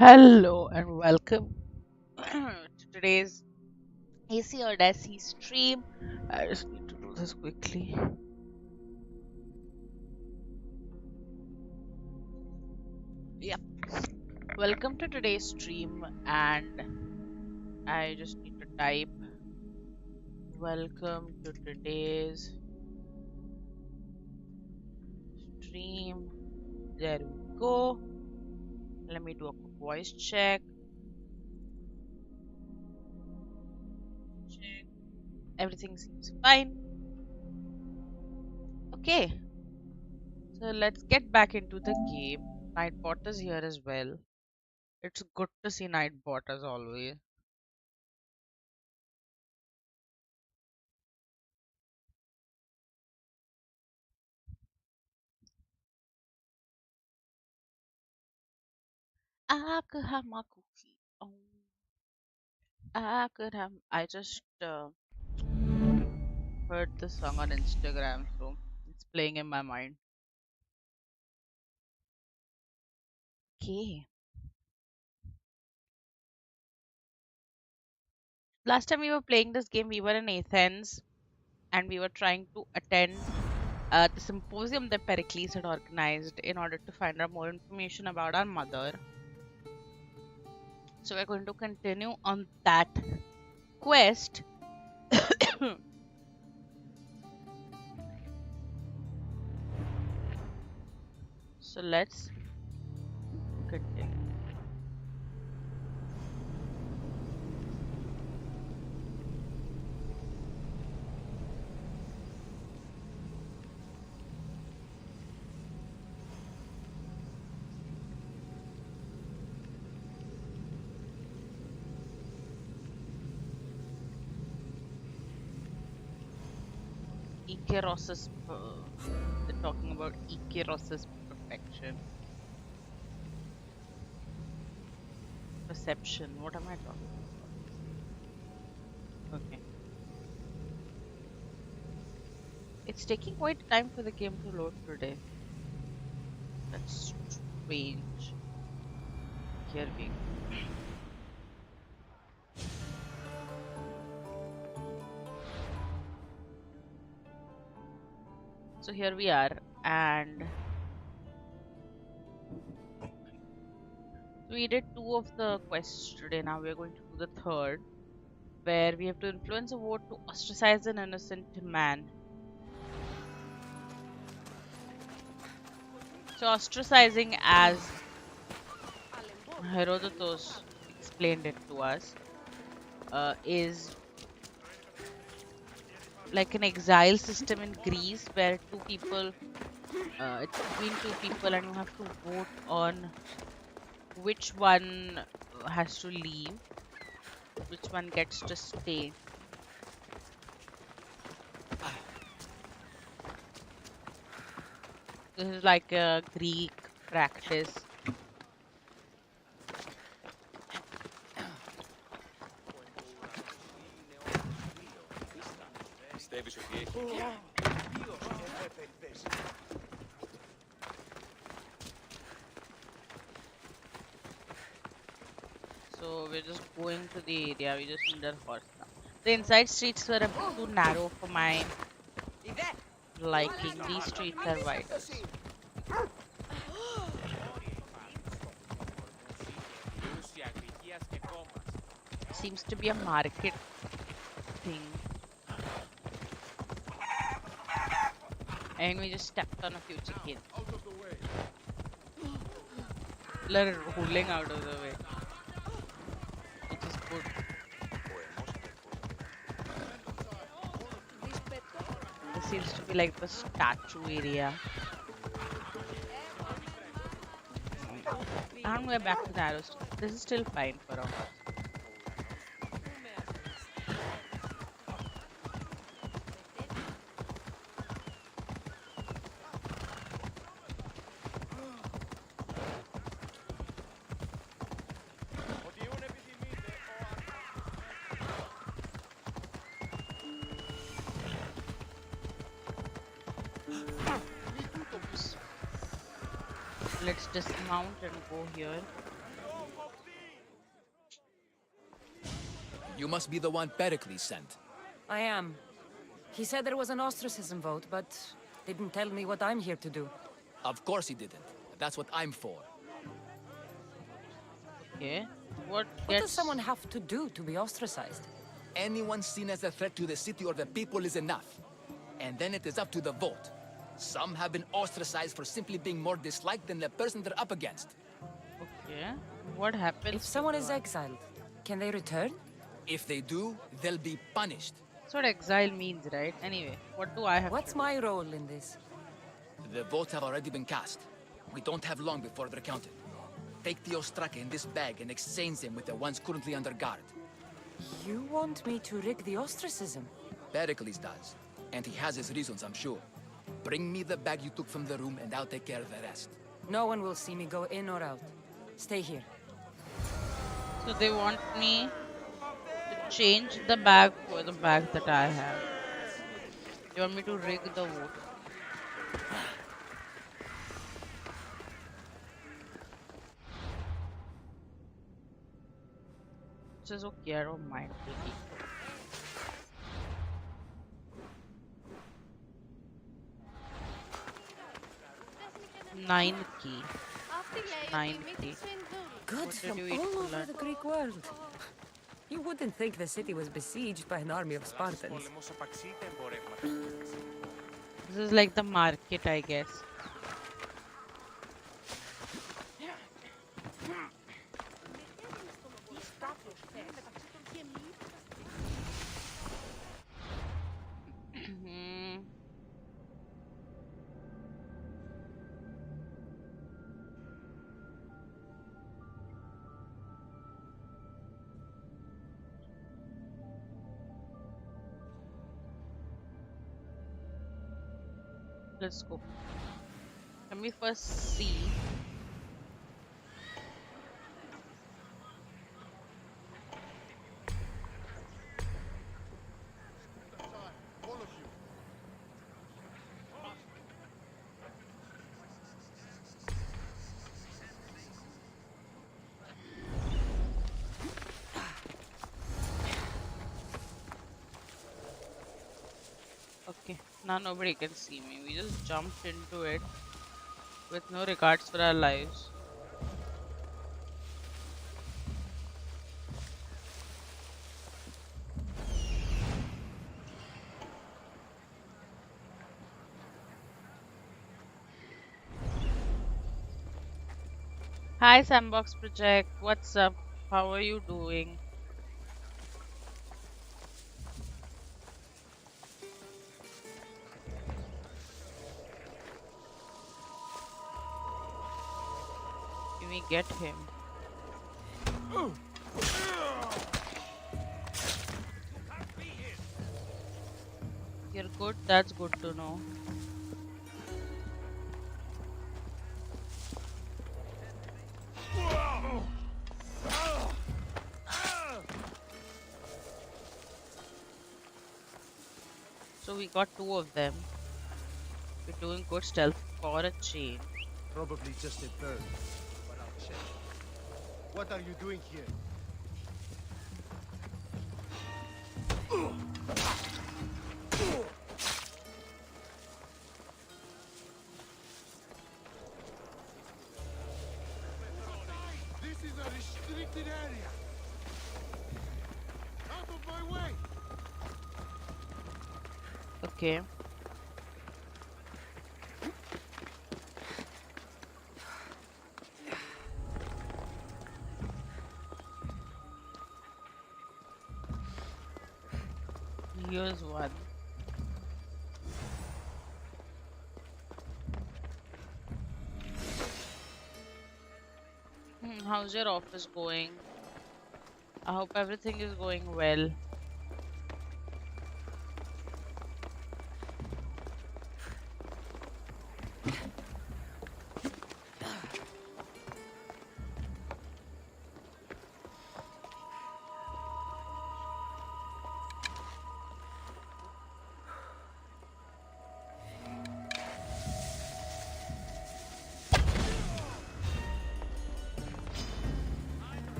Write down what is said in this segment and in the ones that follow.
Hello and welcome to today's AC ODYSSEY stream. I just need to do this quickly. Yep. Welcome to today's stream, and I just need to type welcome to today's stream. There we go. Let me do a quick voice check. Everything seems fine. Okay. So let's get back into the game. Nightbot is here as well. It's good to see Nightbot as always. I could have my cookie. Oh, I could have. I just heard the song on Instagram, so it's playing in my mind. Okay. Last time we were playing this game, we were in Athens and we were trying to attend the symposium that Pericles had organized in order to find out more information about our mother. So we're going to continue on that quest. So let's continue. They're talking about Ikeros's perfection. Perception. What am I talking about? Okay. It's taking quite time for the game to load today. That's strange. Here we go. So here we are, and we did 2 of the quests today. Now we're going to do the third, where we have to influence a vote to ostracize an innocent man. So ostracizing, as Herodotus explained it to us, is like an exile system in Greece where it's between two people and you have to vote on which one has to leave, which one gets to stay. This is like a Greek practice. So we're just going to the area. We just need a horse now. The inside streets were a bit too narrow for my liking. These streets are wider. Seems to be a market thing. And we just stepped on a few chickens. They're rolling out of the way. Which is good. This seems to be like the statue area. And we're back to the arrows. This is still fine for us. Let's dismount and go here. You must be the one Pericles sent. I am. He said there was an ostracism vote, but didn't tell me what I'm here to do. Of course he didn't. That's what I'm for. Okay. What does someone have to do to be ostracized? Anyone seen as a threat to the city or the people is enough. And then it is up to the vote. Some have been ostracized for simply being more disliked than the person they're up against. Okay. What happens if someone is exiled? Can they return? If they do, they'll be punished. That's what exile means, right? Anyway, what do I have What's my role in this? The votes have already been cast. We don't have long before they're counted. Take the Ostraka in this bag and exchange them with the ones currently under guard. You want me to rig the ostracism? Pericles does. And he has his reasons, I'm sure. Bring me the bag you took from the room and I'll take care of the rest. No one will see me go in or out. Stay here. So they want me to change the bag for the bag that I have. They want me to rig the vote. Which is okay, I don't mind taking. Nine key. 9 key. Goods from all over the Greek world. You wouldn't think the city was besieged by an army of Spartans. This is like the market, I guess. Let's go. Let me first see. Okay, now nobody can see me. We just jumped into it with no regards for our lives. Hi Sandbox Project, what's up? How are you doing? We get him. You're good, that's good to know. So we got 2 of them. We're doing good stealth for a change. Probably just a bird. What are you doing here? This is a restricted area. Out of my way. Okay. Here's one. How's your office going? I hope everything is going well.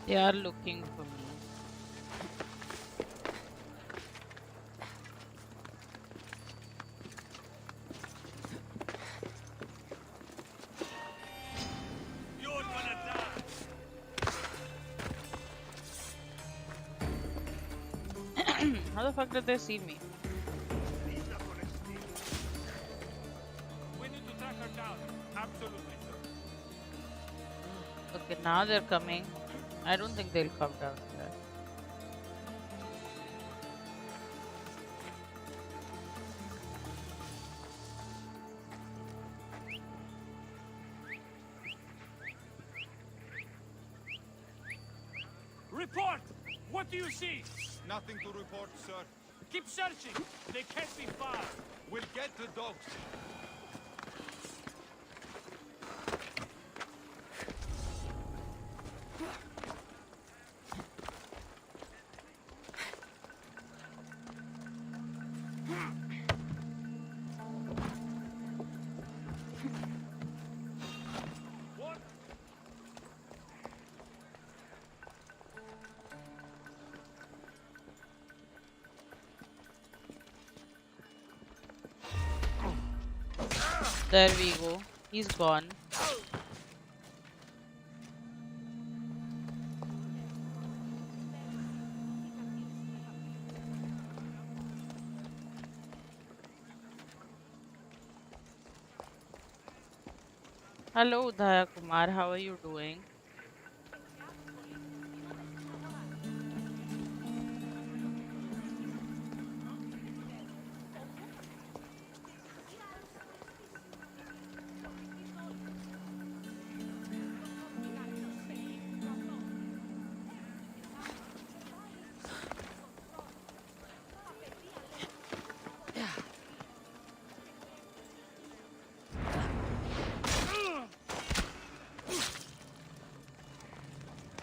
They are looking for me. You're gonna die. How the fuck did they see me? He's not gonna steal. We need to track her down. Absolutely, sir. Okay, now they're coming. I don't think they'll come down here. Report! What do you see? Nothing to report, sir. Keep searching. They can't be far. We'll get the dogs. What? There we go. He's gone. Hello, Udaya Kumar. How are you doing?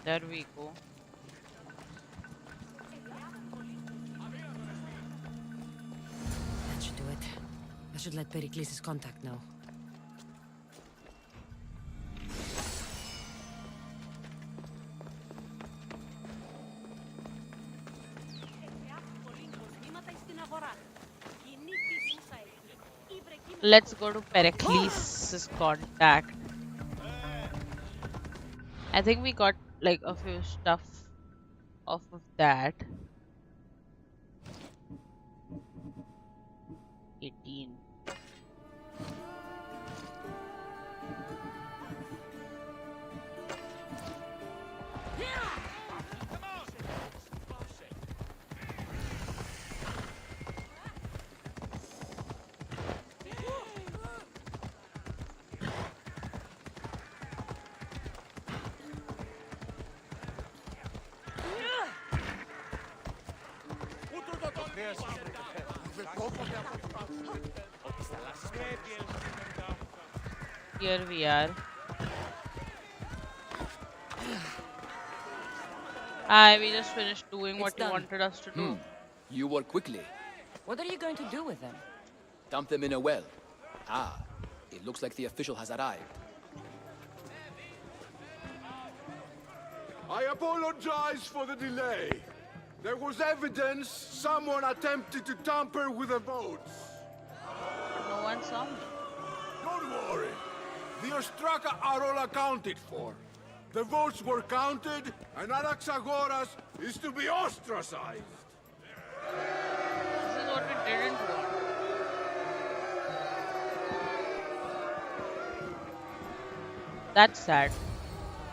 There we go. That should do it. I should let Perikles' contact know. Let's go to Perikles' contact. I think we got like a few stuff off of that. 18. Here we are. We just finished doing what you wanted us to do. You work quickly. What are you going to do with them? Dump them in a well. Ah, it looks like the official has arrived. I apologize for the delay. There was evidence someone attempted to tamper with the votes. No one saw me. Don't worry. The Ostraka are all accounted for. The votes were counted, and Anaxagoras is to be ostracized. This is what we didn't want. That's sad.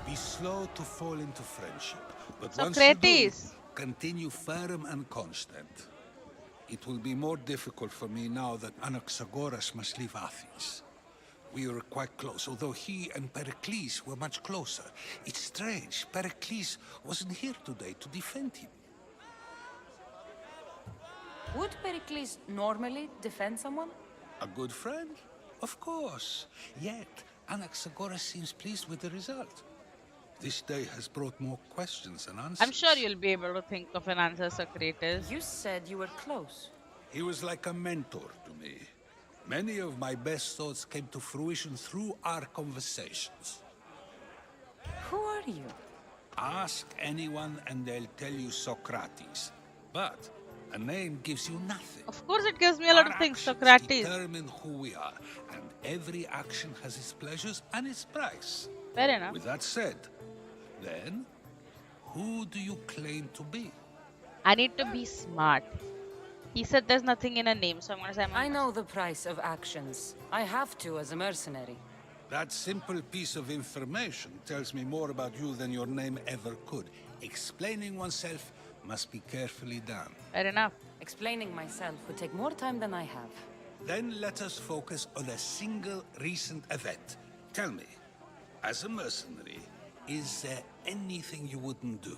Be slow to fall into friendship, but Socrates. once you do, continue firm and constant. It will be more difficult for me now that Anaxagoras must leave Athens. We were quite close, although he and Perikles were much closer. It's strange, Perikles wasn't here today to defend him. Would Perikles normally defend someone? A good friend? Of course. Yet, Anaxagoras seems pleased with the result. This day has brought more questions than answers. I'm sure you'll be able to think of an answer, Socrates. You said you were close. He was like a mentor to me. Many of my best thoughts came to fruition through our conversations. Who are you? Ask anyone and they'll tell you Socrates. But a name gives you nothing. Of course it gives me a lot Our of things, actions Socrates. determine who we are, and every action has its pleasures and its price. Fair enough. With that said, then, who do you claim to be? I need to be smart. He said there's nothing in a name, so I'm gonna say I know the price of actions. I have to as a mercenary. That simple piece of information tells me more about you than your name ever could. Explaining oneself must be carefully done. Fair enough. Explaining myself would take more time than I have. Then let us focus on a single recent event. Tell me, as a mercenary, is there anything you wouldn't do?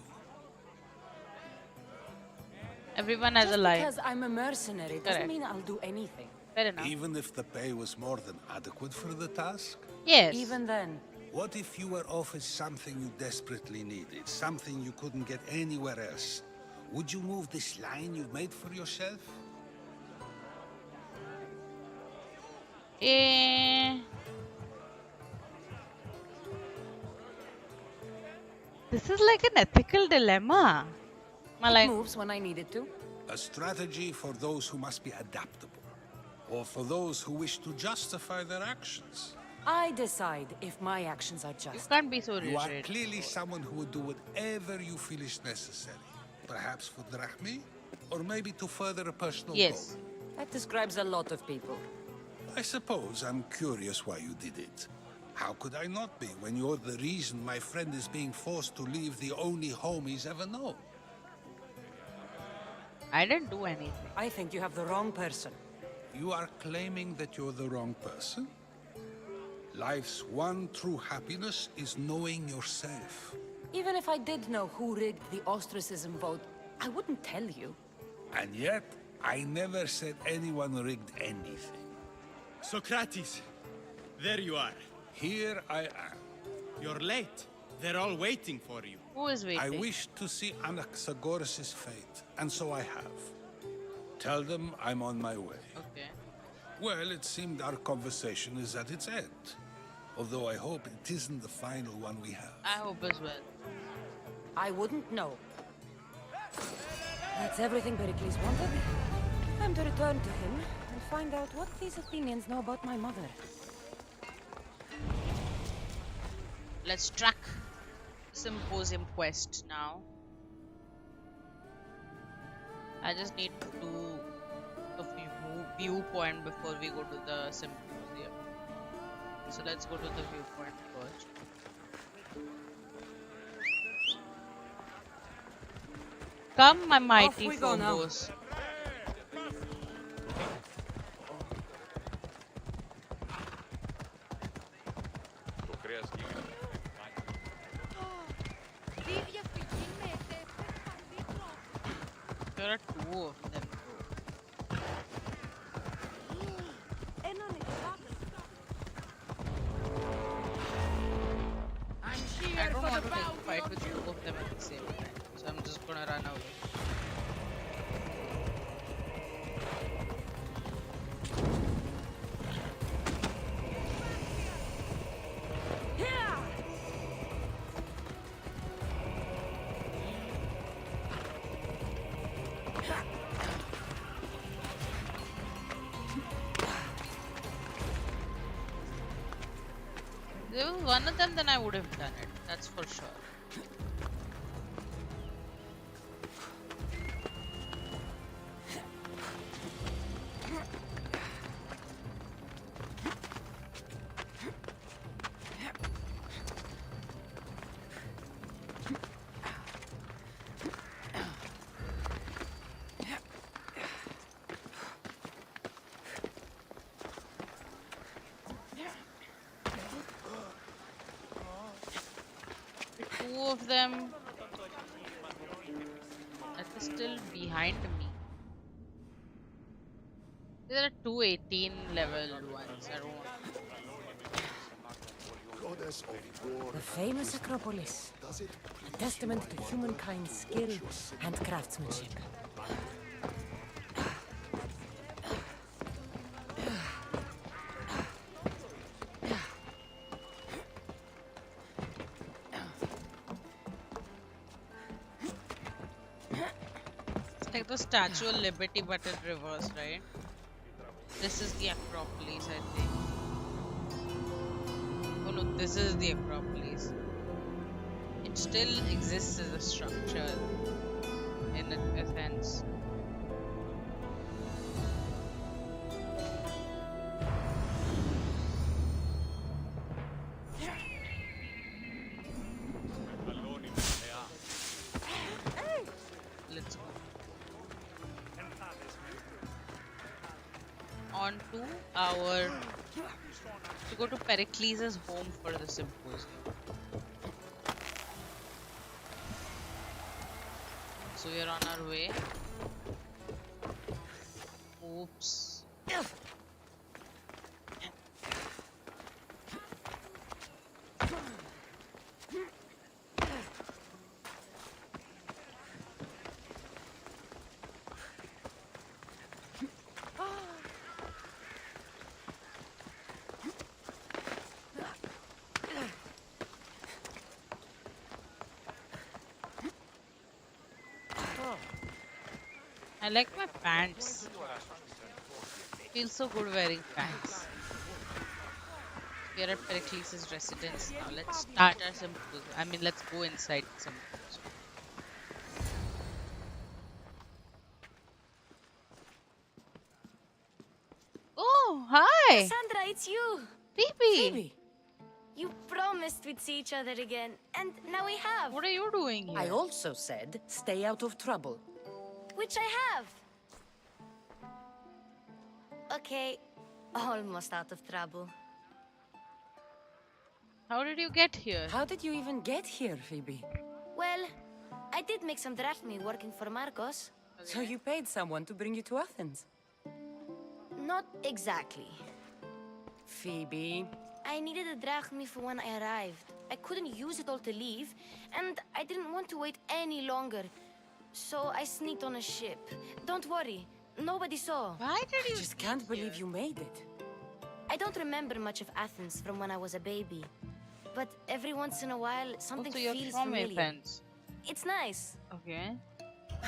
Everyone has Just a line. because I'm a mercenary doesn't Correct. mean I'll do anything. Fair enough. Even if the pay was more than adequate for the task? Yes. Even then, What if you were offered something you desperately needed, something you couldn't get anywhere else? Would you move this line you've made for yourself? This is like an ethical dilemma. it Like, moves when I need it to. A strategy for those who must be adaptable, or for those who wish to justify their actions. I decide if my actions are you just. can't be so You are rigid. clearly someone who would do whatever you feel is necessary. Perhaps for drachmi, or maybe to further a personal Yes. goal. That describes a lot of people. I suppose I'm curious why you did it. How could I not be when you're the reason my friend is being forced to leave the only home he's ever known? I didn't do anything. I think you have the wrong person. You are claiming that you're the wrong person? Life's one true happiness is knowing yourself. Even if I did know who rigged the ostracism vote, I wouldn't tell you. And yet, I never said anyone rigged anything. Socrates, there you are. Here I am. You're late. They're all waiting for you. Who is waiting? I wish to see Anaxagoras' fate, and so I have. Tell them I'm on my way. Okay. Well, it seemed our conversation is at its end. Although I hope it isn't the final one we have. I hope as well. I wouldn't know. That's everything Pericles wanted. Time to return to him and find out what these Athenians know about my mother. Let's track Symposium quest now. I just need to do a viewpoint before we go to the Symposium. So let's go to the viewpoint first. Come, my mighty we go now. Phobos. There are two of them. I don't want to take a fight with two of them at the same time, so I'm just gonna run away. If there was one of them, then I would have done it. That's for sure. Two of them that is still behind me. There are two 18 level ones. I don't want. Goddess of war, The famous Acropolis. A testament to humankind's skill and craftsmanship. the Statue of Liberty but in reverse, right? This is the Acropolis, I think. Oh no, this is the Acropolis. It still exists as a structure in a sense. Let's go. On to our to go to Perikles' home for the symposium. So we are on our way. Oops. I like my pants. Feels so good wearing pants. We are at Perikles' residence now. Let's start our symposium. I mean, let's go inside the symposium. Oh, hi! Cassandra, it's you! Phoebe! You promised we'd see each other again, and now we have! What are you doing here? I also said, stay out of trouble. Which I have! Okay, almost out of trouble. How did you get here? How did you even get here, Phoebe? Well, I did make some drachmi working for Marcos. So you paid someone to bring you to Athens? Not exactly. Phoebe... I needed a drachmi for when I arrived. I couldn't use it all to leave, and I didn't want to wait any longer. So I sneaked on a ship. Don't worry, nobody saw. Why did I you just can't believe you made it. I don't remember much of Athens from when I was a baby. But every once in a while, something so you're feels from familiar. Athens? It's nice. Okay.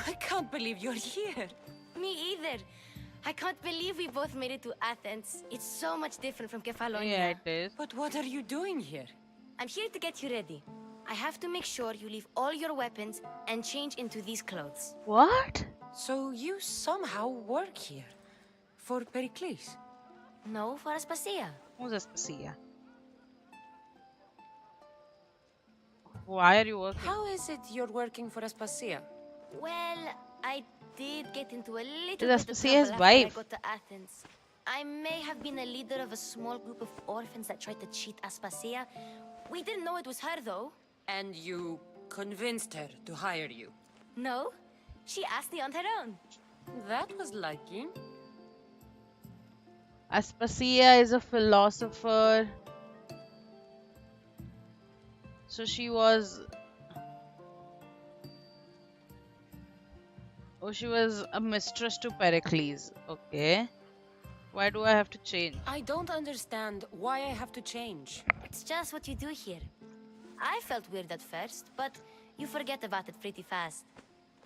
I can't believe you're here. Me either. I can't believe we both made it to Athens. It's so much different from Kefalonia. Yeah, it is. But what are you doing here? I'm here to get you ready. I have to make sure you leave all your weapons and change into these clothes. What? So you somehow work here? For Perikles? No, for Aspasia. Who's Aspasia? Why are you working? How is it you're working for Aspasia? Well, I did get into a little Is bit of Aspasia's trouble after wife? I got to Athens. I may have been a leader of a small group of orphans that tried to cheat Aspasia. We didn't know it was her, though. And you convinced her to hire you? No, she asked me on her own. That was lucky. Aspasia is a philosopher. So she was... Oh, she was a mistress to Perikles. Okay. Why do I have to change? I don't understand why I have to change. It's just what you do here. I felt weird at first, but you forget about it pretty fast.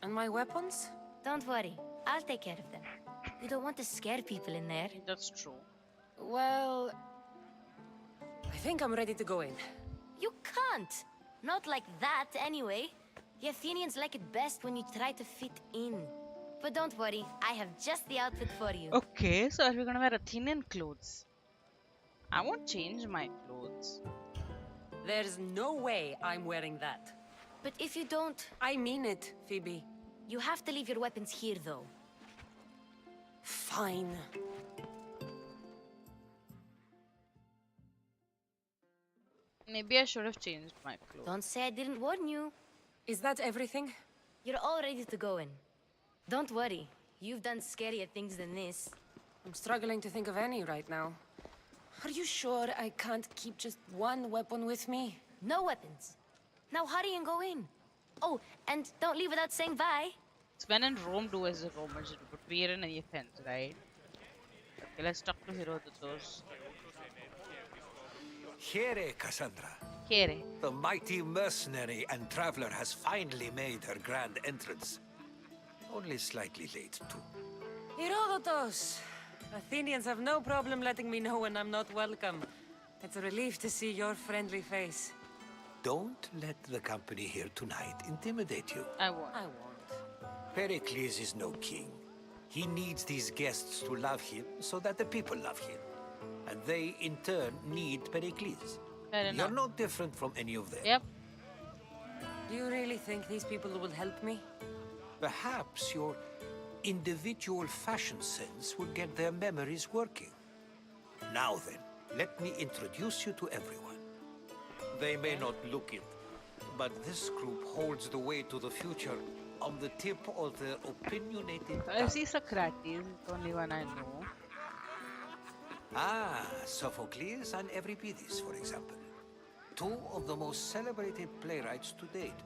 And my weapons? Don't worry, I'll take care of them. You don't want to scare people in there. That's true. Well... I think I'm ready to go in. You can't! Not like that, anyway. The Athenians like it best when you try to fit in. But don't worry, I have just the outfit for you. Okay, so are we gonna wear Athenian clothes? I won't change my clothes. There's no way I'm wearing that. But if you don't, I mean it, Phoebe. you have to leave your weapons here, though. Fine. Maybe I should have changed my clothes. Don't say I didn't warn you. Is that everything? You're all ready to go in. Don't worry, you've done scarier things than this. I'm struggling to think of any right now. Are you sure I can't keep just one weapon with me? No weapons. Now hurry and go in. Oh, and don't leave without saying bye. It's when in Rome do as the Romans do, but we're in Athens, right? Okay, let's talk to Herodotus. Here, Cassandra. Here. The mighty mercenary and traveler has finally made her grand entrance. Only slightly late, too. Herodotus! Athenians have no problem letting me know when I'm not welcome. It's a relief to see your friendly face. Don't let the company here tonight intimidate you. I won't. I won't. Pericles is no king. He needs these guests to love him so that the people love him. And they, in turn, need Pericles. Fair enough. You're no different from any of them. Yep. Do you really think these people will help me? Perhaps your individual fashion sense will get their memories working. Now then, let me introduce you to everyone. They may not look it, but this group holds the way to the future on the tip of their opinionated I tongue. see Socrates, the only one I know. Ah, Sophocles and Euripides, for example. Two of the most celebrated playwrights to date.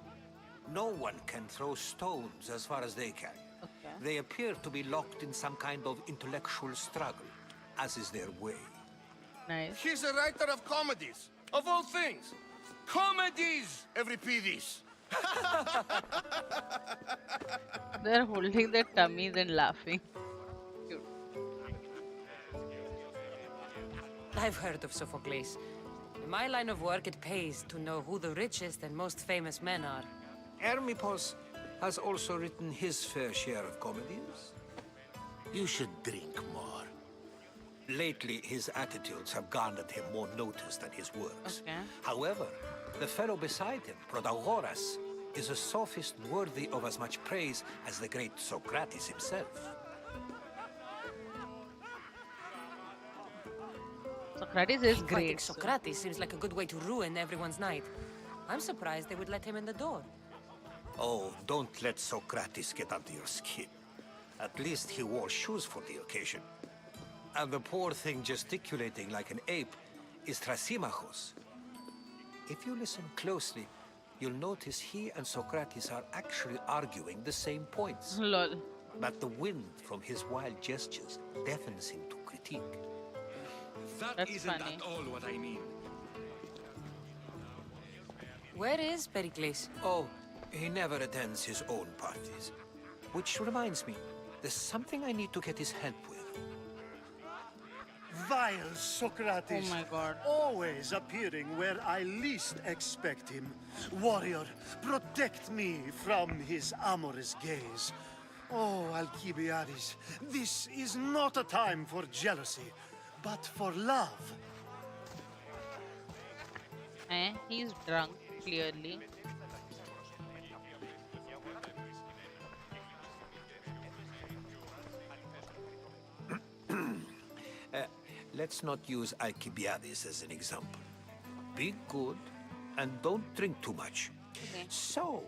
No one can throw stones as far as they can. Okay. They appear to be locked in some kind of intellectual struggle, as is their way. Nice. He's a writer of comedies, of all things. Comedies, Euripides. They're holding their tummies and laughing. Cute. I've heard of Sophocles. In my line of work, it pays to know who the richest and most famous men are. Hermippos has also written his fair share of comedies. You should drink more. Lately, his attitudes have garnered him more notice than his works. Okay. However, the fellow beside him, protagonist, is a sophist worthy of as much praise as the great Socrates himself. Socrates is Fighting great. so- Socrates seems like a good way to ruin everyone's night. I'm surprised they would let him in the door. Oh, don't let Socrates get under your skin. At least he wore shoes for the occasion. And the poor thing gesticulating like an ape is Thrasymachos. If you listen closely, you'll notice he and Socrates are actually arguing the same points. Lol. But the wind from his wild gestures deafens him to critique. That's funny. all what I mean. Where is Pericles? Oh, he never attends his own parties. Which reminds me, there's something I need to get his help with. Vile Socrates. Oh my god. Always appearing where I least expect him. Warrior, protect me from his amorous gaze. Oh, Alcibiades, this is not a time for jealousy, but for love. He's drunk, clearly. Let's not use Alcibiades as an example. Be good and don't drink too much. Okay. So,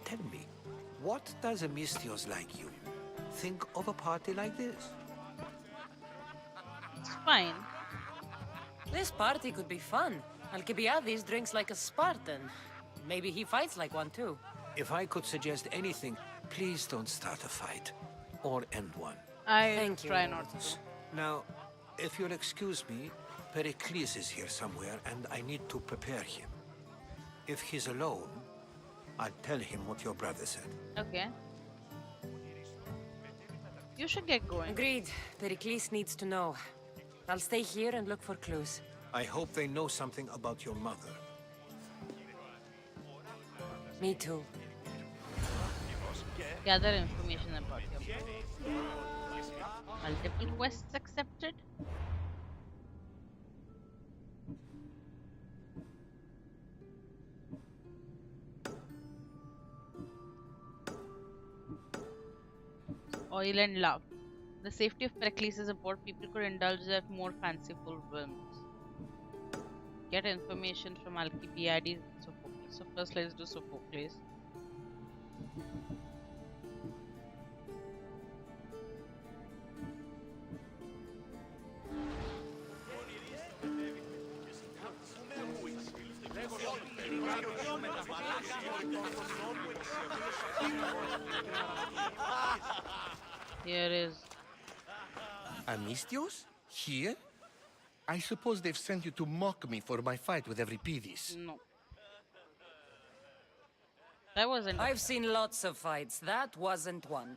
tell me, what does a Mystios like you think of a party like this? It's fine. This party could be fun. Alcibiades drinks like a Spartan. Maybe he fights like one too. If I could suggest anything, please don't start a fight or end one. I Thank you, try not Herodotus. to. Now, if you'll excuse me, Pericles is here somewhere and I need to prepare him. If he's alone, I'll tell him what your brother said. Okay. You should get going. Agreed. Pericles needs to know. I'll stay here and look for clues. I hope they know something about your mother. Me too. Gather information about your multiple quests accepted. Oil and love. The safety of Pericles is aboard. People could indulge their more fanciful whims. Get information from Alcibiades and Sophocles. So first let's do Sophocles. Here is Amistios? Here? I suppose they've sent you to mock me for my fight with Euripides. no. That wasn't. I've seen lots of fights. That wasn't one.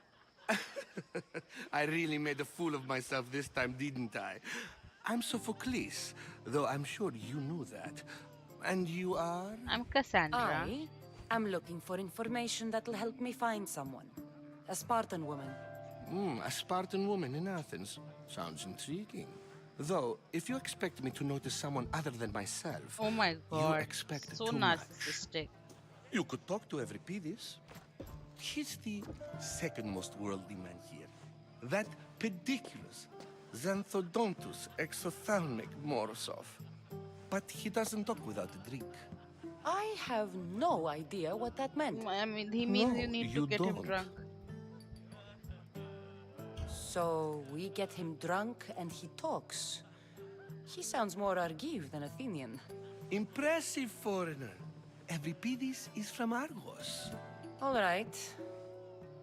I really made a fool of myself this time, didn't I? I'm Sophocles, though I'm sure you knew that. And you are? I'm Cassandra. I am looking for information that'll help me find someone. A Spartan woman. A Spartan woman in Athens. Sounds intriguing. Though, if you expect me to notice someone other than myself, Oh my you god. expect So too much. narcissistic. You could talk to Hermippos. He's the second most worldly man here. That pediculous Xanthodontus exophthalmic Morosov. But he doesn't talk without a drink. I have no idea what that meant. I mean, he means No, you need to you get him don't. drunk. So we get him drunk and he talks. He sounds more Argive than Athenian. Impressive foreigner. Euripides is from Argos. All right.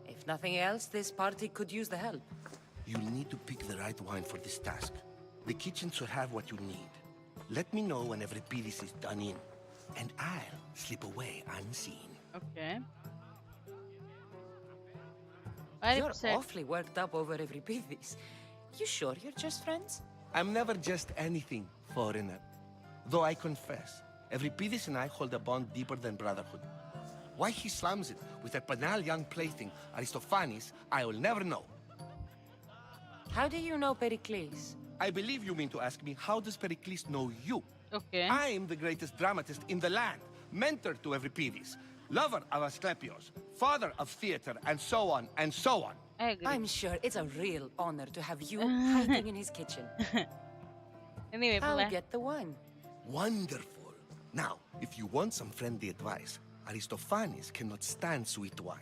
If nothing else, this party could use the help. You'll need to pick the right wine for this task. The kitchen should have what you need. Let me know when Euripides is done in, and I'll slip away unseen. Okay. Very You're upset. awfully worked up over Euripides. You sure you're just friends? I'm never just anything, foreigner. Though I confess, Euripides and I hold a bond deeper than brotherhood. Why he slams it with a banal young plaything, Aristophanes, I will never know. How do you know Pericles? I believe you mean to ask me, how does Pericles know you? Okay. I'm the greatest dramatist in the land, mentor to Euripides, lover of Asclepios, father of theater, and so on, and so on. I agree. I'm sure it's a real honor to have you hiding in his kitchen. Anyway, I'll bye. get the wine. Wonderful. Now, if you want some friendly advice, Aristophanes cannot stand sweet wine.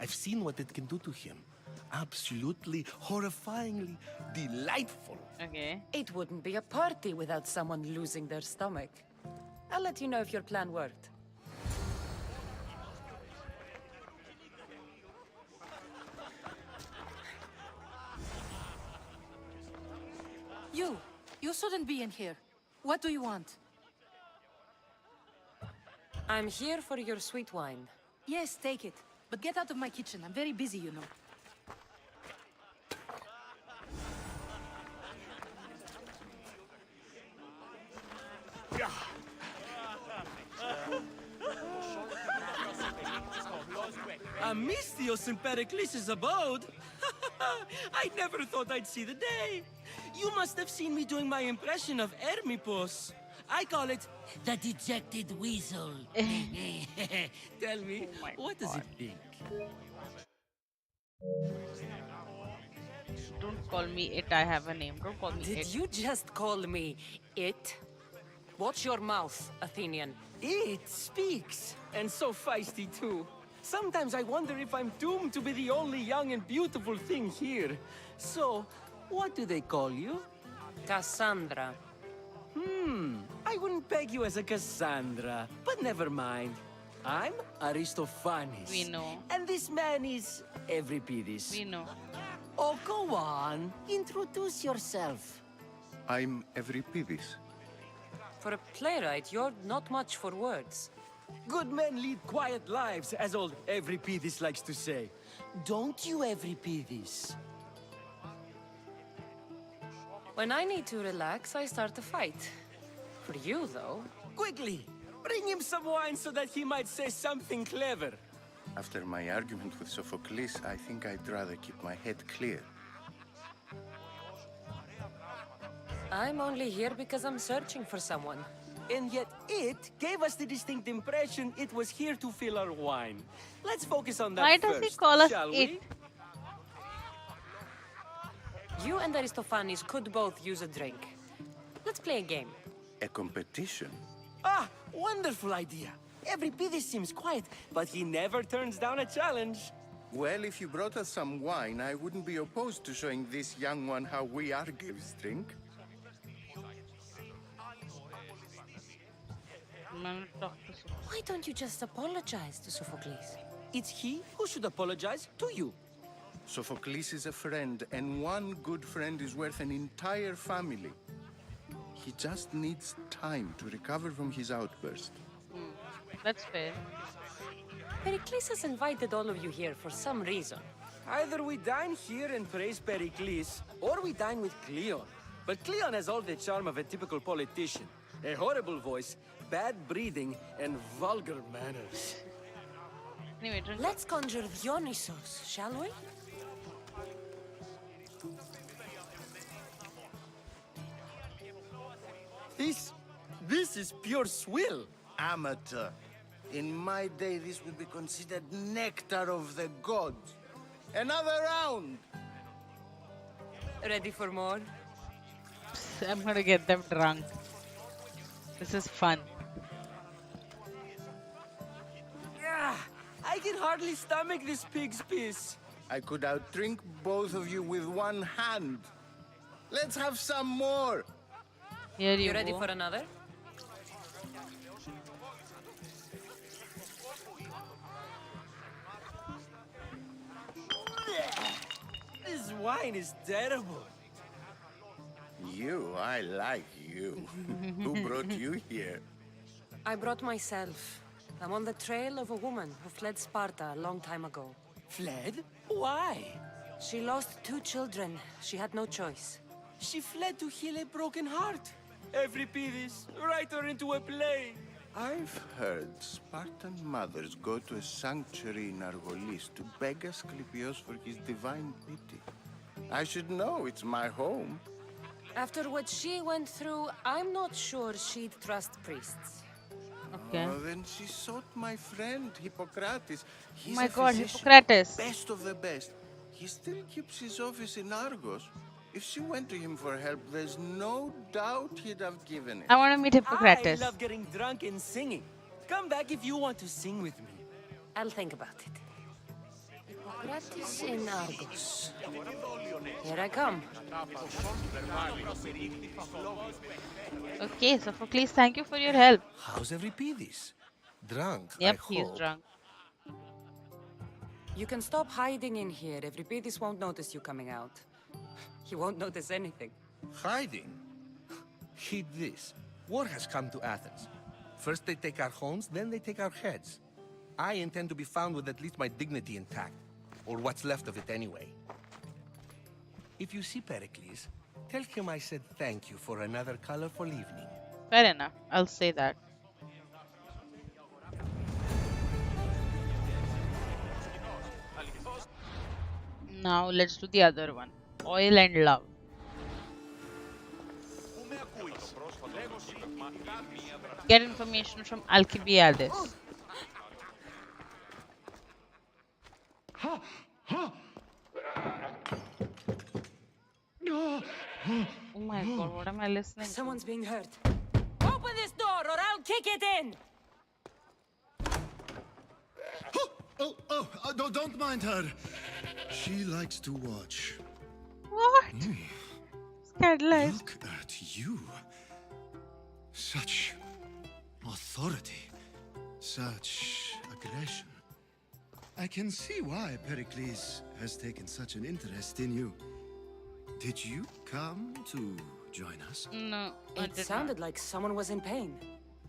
I've seen what it can do to him. Absolutely, horrifyingly delightful. Okay. It wouldn't be a party without someone losing their stomach. I'll let you know if your plan worked. You shouldn't be in here. What do you want? I'm here for your sweet wine. Yes, take it. But get out of my kitchen. I'm very busy, you know. Amistios in Perikles' abode? I never thought I'd see the day. You must have seen me doing my impression of Hermippos. I call it the dejected weasel. Tell me, what does it think? Don't call me it. I have a name. Don't call me Did it. you just call me it? Watch your mouth, Athenian. It speaks, and so feisty too. Sometimes I wonder if I'm doomed to be the only young and beautiful thing here. So, what do they call you? Cassandra. I wouldn't peg you as a Cassandra, but never mind. I'm Aristophanes. We know. And this man is Euripides. We know. Oh, go on. Introduce yourself. I'm Euripides. For a playwright, you're not much for words. Good men lead quiet lives, as old Euripides likes to say. Don't you, Euripides? When I need to relax, I start a fight. For you, though... Quickly! Bring him some wine so that he might say something clever. After my argument with Sophocles, I think I'd rather keep my head clear. I'm only here because I'm searching for someone. And yet it gave us the distinct impression it was here to fill our wine. Let's focus on that Why first, does he call us shall it? we? You and Aristophanes could both use a drink. Let's play a game. A competition? Ah, wonderful idea. Euripides seems quiet, but he never turns down a challenge. Well, if you brought us some wine, I wouldn't be opposed to showing this young one how we Argives drink. Why don't you just apologize to Sophocles? It's he who should apologize to you. Sophocles is a friend, and one good friend is worth an entire family. He just needs time to recover from his outburst. That's fair. Perikles has invited all of you here for some reason. Either we dine here and praise Perikles, or we dine with Cleon. But Cleon has all the charm of a typical politician. A horrible voice, bad breeding, and vulgar manners. Anyway, drink. Let's conjure Dionysos, shall we? This is pure swill. Amateur. In my day, this would be considered nectar of the gods. Another round! Ready for more? I'm gonna get them drunk. This is fun. Yeah, I can hardly stomach this pig's piss. I could outdrink both of you with one hand. Let's have some more. Here you ready go. for another? This wine is terrible. I like you. Who brought you here? I brought myself. I'm on the trail of a woman who fled Sparta a long time ago. Fled? Why? She lost 2 children. She had no choice. She fled to heal a broken heart. Euripides, write her into a play. I've heard Spartan mothers go to a sanctuary in Argolis to beg Asclepios for his divine pity. I should know, it's my home. After what she went through, I'm not sure she'd trust priests. Okay. Oh, then she sought my friend, Hippocrates. He's My a God, physician, Hippocrates. best of the best. He still keeps his office in Argos. If she went to him for help, there's no doubt he'd have given it. I want to meet Hippocrates. I love getting drunk and singing. Come back if you want to sing with me. I'll think about it. Hippocrates in Argos. Here I come. Okay, Sophocles, thank you for your help. How's Euripides? Drunk, Yep, I he's hope. drunk. You can stop hiding in here. Euripides won't notice you coming out. He won't notice anything. Hiding? Heed this. War has come to Athens. First they take our homes, then they take our heads. I intend to be found with at least my dignity intact. Or what's left of it anyway. If you see Pericles, tell him I said thank you for another colorful evening. Fair enough. I'll say that. Now let's do the other one. Oil and love. Get information from Alcibiades. Oh my God, what am I listening to? Someone's being hurt. Open this door or I'll kick it in! Don't mind her. She likes to watch. What? Scandalized. Look at you. Such authority. Such aggression. I can see why Pericles has taken such an interest in you. Did you come to join us? No, I It did sounded like someone was in pain.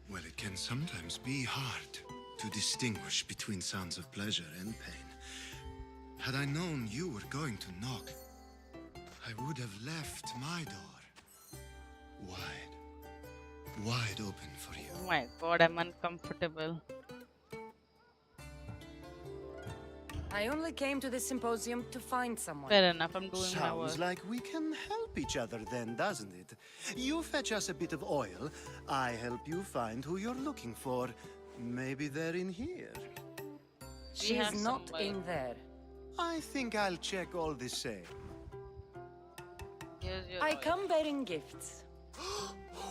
Well, it can sometimes be hard to distinguish between sounds of pleasure and pain. Had I known you were going to knock, I would have left my door wide open for you. Oh my God, I'm uncomfortable. I only came to this symposium to find someone. Fair enough, I'm doing my work. Sounds like we can help each other then, doesn't it? You fetch us a bit of oil, I help you find who you're looking for. Maybe they're in here. She's not in there. I think I'll check all the same. Here's your I oil. come bearing gifts.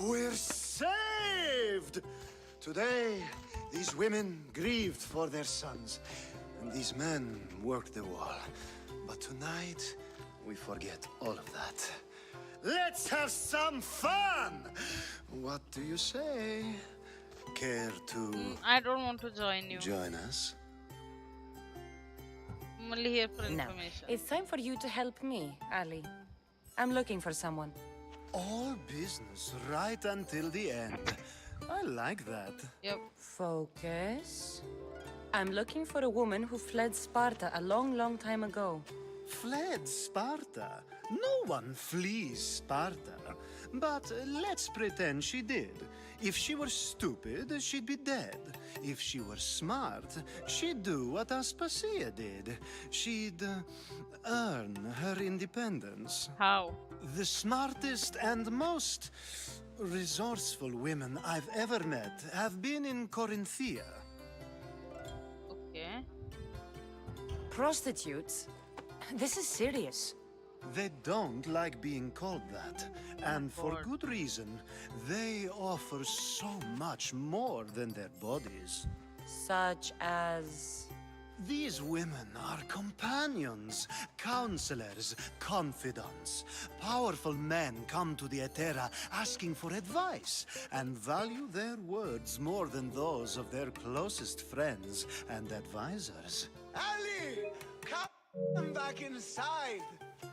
We're saved! Today, these women grieved for their sons, and these men worked the wall. But tonight, we forget all of that. Let's have some fun! What do you say? Care to I don't want to join you. join us? I'm only here for No, information. it's time for you to help me, Ali. I'm looking for someone. All business right until the end. I like that. Yep. Focus. I'm looking for a woman who fled Sparta a long, long time ago. Fled Sparta? No one flees Sparta. But let's pretend she did. If she were stupid, she'd be dead. If she were smart, she'd do what Aspasia did. She'd earn her independence. How? The smartest and most resourceful women I've ever met have been in Keryneia. Okay. Prostitutes? This is serious. They don't like being called that, and for good reason. They offer so much more than their bodies. Such as... These women are companions, counselors, confidants. Powerful men come to the Sotera asking for advice, and value their words more than those of their closest friends and advisors. Ali! Come back inside!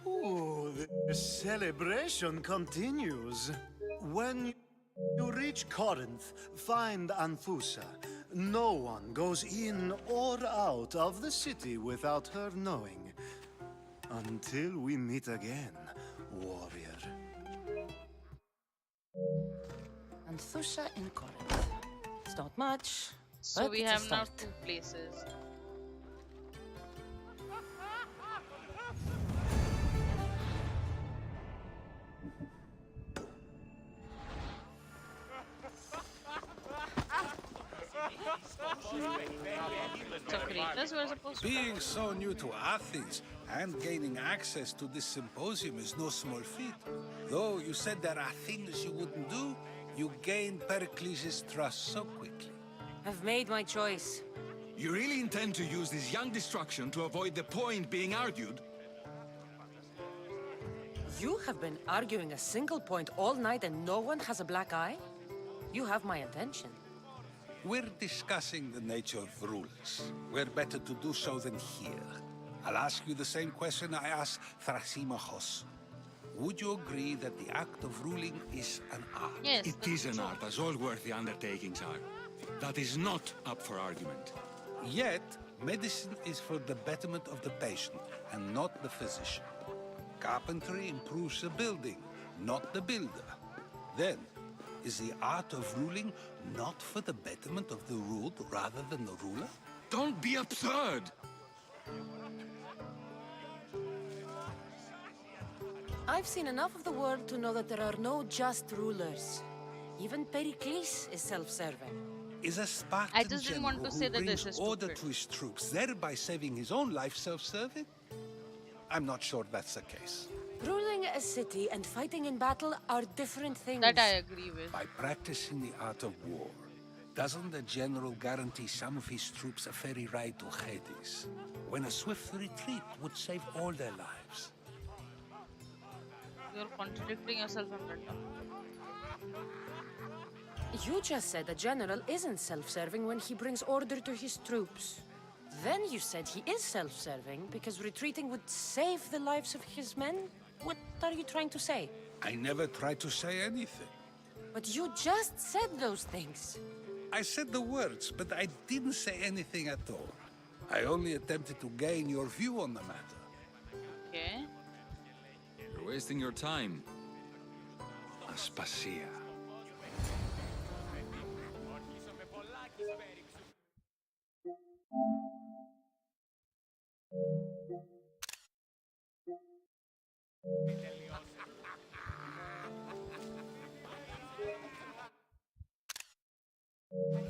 Ooh, the celebration continues. When you reach Corinth, find Anfusa. No one goes in or out of the city without her knowing. Until we meet again, warrior. Anfusa in Corinth. It's not much, So but we it's a have now start. 2 places. So Keryneia were supposed to Being so new to Athens and gaining access to this symposium is no small feat. Though you said there are things you wouldn't do, you gained Perikles' trust so quickly. I've made my choice. You really intend to use this young destruction to avoid the point being argued? You have been arguing a single point all night and no one has a black eye? You have my attention. We're discussing the nature of rules. We're better to do so than here. I'll ask you the same question I asked Thrasymachos. Would you agree that the act of ruling is an art? Yes. It is an art, as all worthy undertakings are. That is not up for argument. Yet, medicine is for the betterment of the patient and not the physician. Carpentry improves the building, not the builder. Then, is the art of ruling not for the betterment of the ruled rather than the ruler? Don't be absurd! I've seen enough of the world to know that there are no just rulers. Even Perikles is self-serving. Is a Spartan I just didn't want to general say who that brings this is order stupid. to his troops, thereby saving his own life self-serving? I'm not sure that's the case. Ruling a city and fighting in battle are different things. That I agree with. By practicing the art of war, doesn't the general guarantee some of his troops a ferry ride to Hades, when a swift retreat would save all their lives? You're contradicting yourself on that. You just said a general isn't self-serving when he brings order to his troops. Then you said he is self-serving because retreating would save the lives of his men? What are you trying to say? I never tried to say anything. But you just said those things. I said the words, but I didn't say anything at all. I only attempted to gain your view on the matter. Okay. You're wasting your time. Aspasia.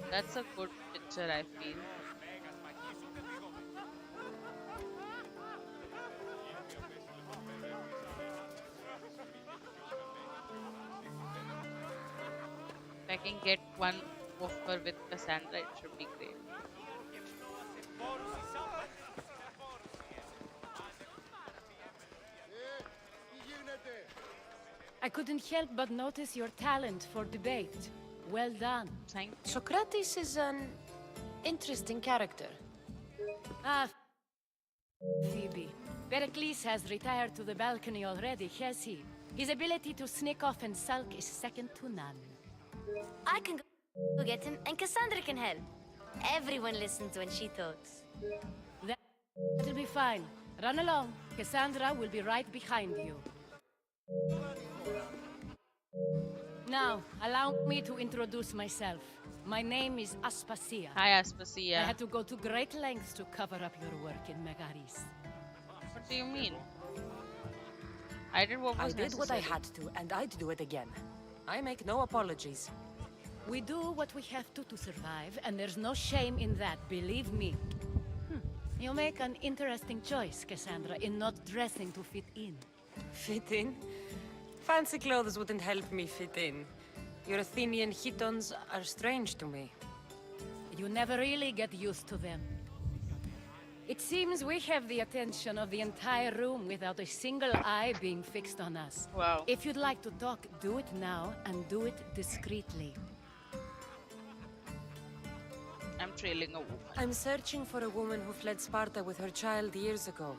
That's a good picture, I feel. If I can get one of her with Cassandra, it should be great. I couldn't help but notice your talent for debate. Well done. Thank you. Socrates is an interesting character. Ah, Phoebe. Perikles has retired to the balcony already, has he? His ability to sneak off and sulk is second to none. I can go get him, and Cassandra can help. Everyone listens when she talks. That'll be fine. Run along. Cassandra will be right behind you. Now, allow me to introduce myself. My name is Aspasia. Hi, Aspasia. I had to go to great lengths to cover up your work in Megaris. What do you mean? I did what was I did what I necessary. had to, and I'd do it again. I make no apologies. We do what we have to survive, and there's no shame in that, believe me. You make an interesting choice, Cassandra, in not dressing to fit in. Fit in? Fancy clothes wouldn't help me fit in. Your Athenian chitons are strange to me. You never really get used to them. It seems we have the attention of the entire room without a single eye being fixed on us. Wow. If you'd like to talk, do it now, and do it discreetly. I'm trailing a woman. I'm searching for a woman who fled Sparta with her child years ago.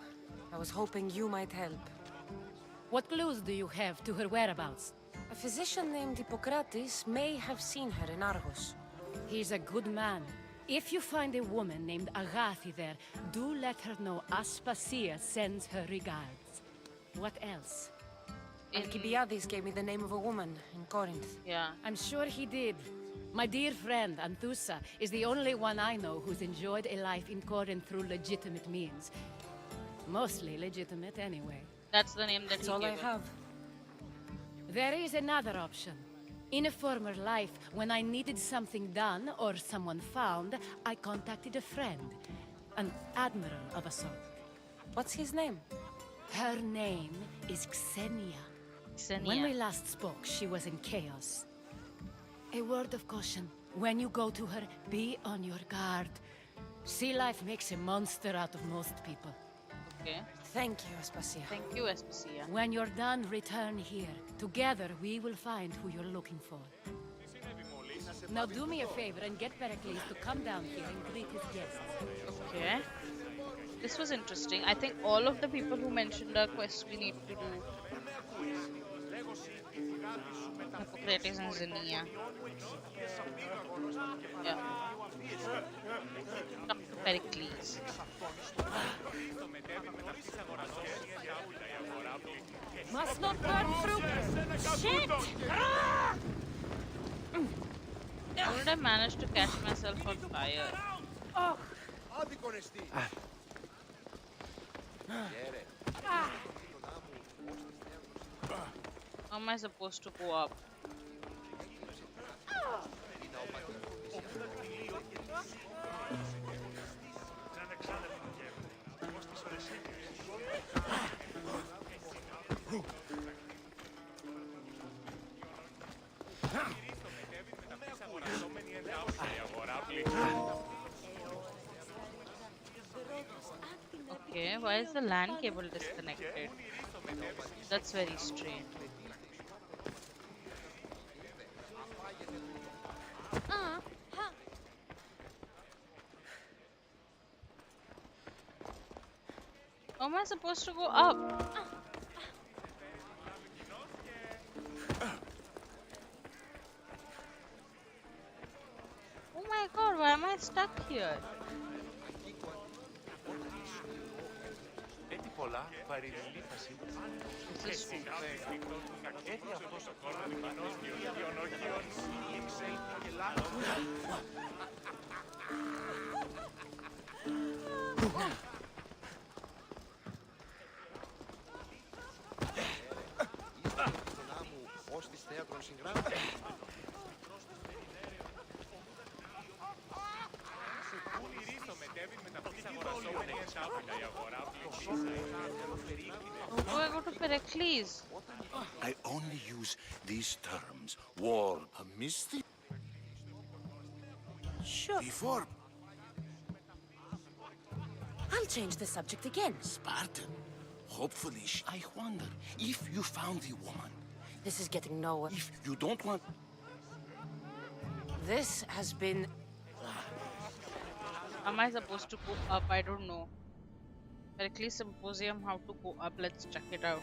I was hoping you might help. What clues do you have to her whereabouts? A physician named Hippocrates may have seen her in Argos. He's a good man. If you find a woman named Agathi there, do let her know Aspasia sends her regards. What else? Alcibiades gave me the name of a woman in Corinth. Yeah. I'm sure he did. My dear friend, Anthusa, is the only one I know who's enjoyed a life in Corinth through legitimate means. Mostly legitimate, anyway. That's the name that That's he all gave I her. have. There is another option. In a former life, when I needed something done or someone found, I contacted a friend. An admiral of a sort. What's his name? Her name is Xenia. Xenia. When we last spoke, she was in chaos. A word of caution. When you go to her, be on your guard. Sea life makes a monster out of most people. Okay. Thank you, Aspasia. Thank you, Aspasia. When you're done, return here. Together, we will find who you're looking for. Now do me a favor and get Pericles to come down here and greet his guests. Okay. This was interesting. I think all of the people who mentioned our quest we need to do. Hippocrates and Xenia. Yeah. Talk to Pericles. Must not burn through. Shit! How did I manage to catch myself on fire? Oh. How am I supposed to go up? Okay, why is the LAN cable disconnected? That's very strange. How am I supposed to go up? Oh my god, why am I stuck here? This is How do I go to Pericles? I only use these terms. War. A mystic? Sure. Before I'll change the subject again. Spartan. Hopefully, I wonder if you found the woman. This is getting nowhere. If you don't want... This has been... Am I supposed to go up? I don't know. Pericles Symposium, how to go up. Let's check it out.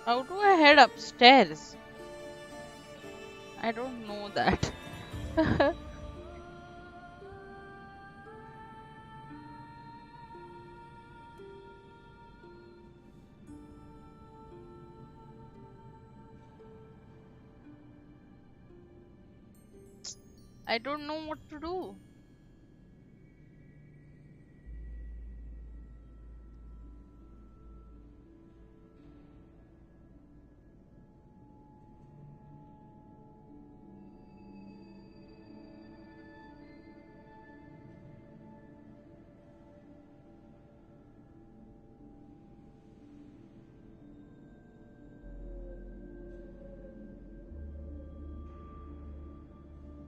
How do I head upstairs? I don't know that. I don't know what to do.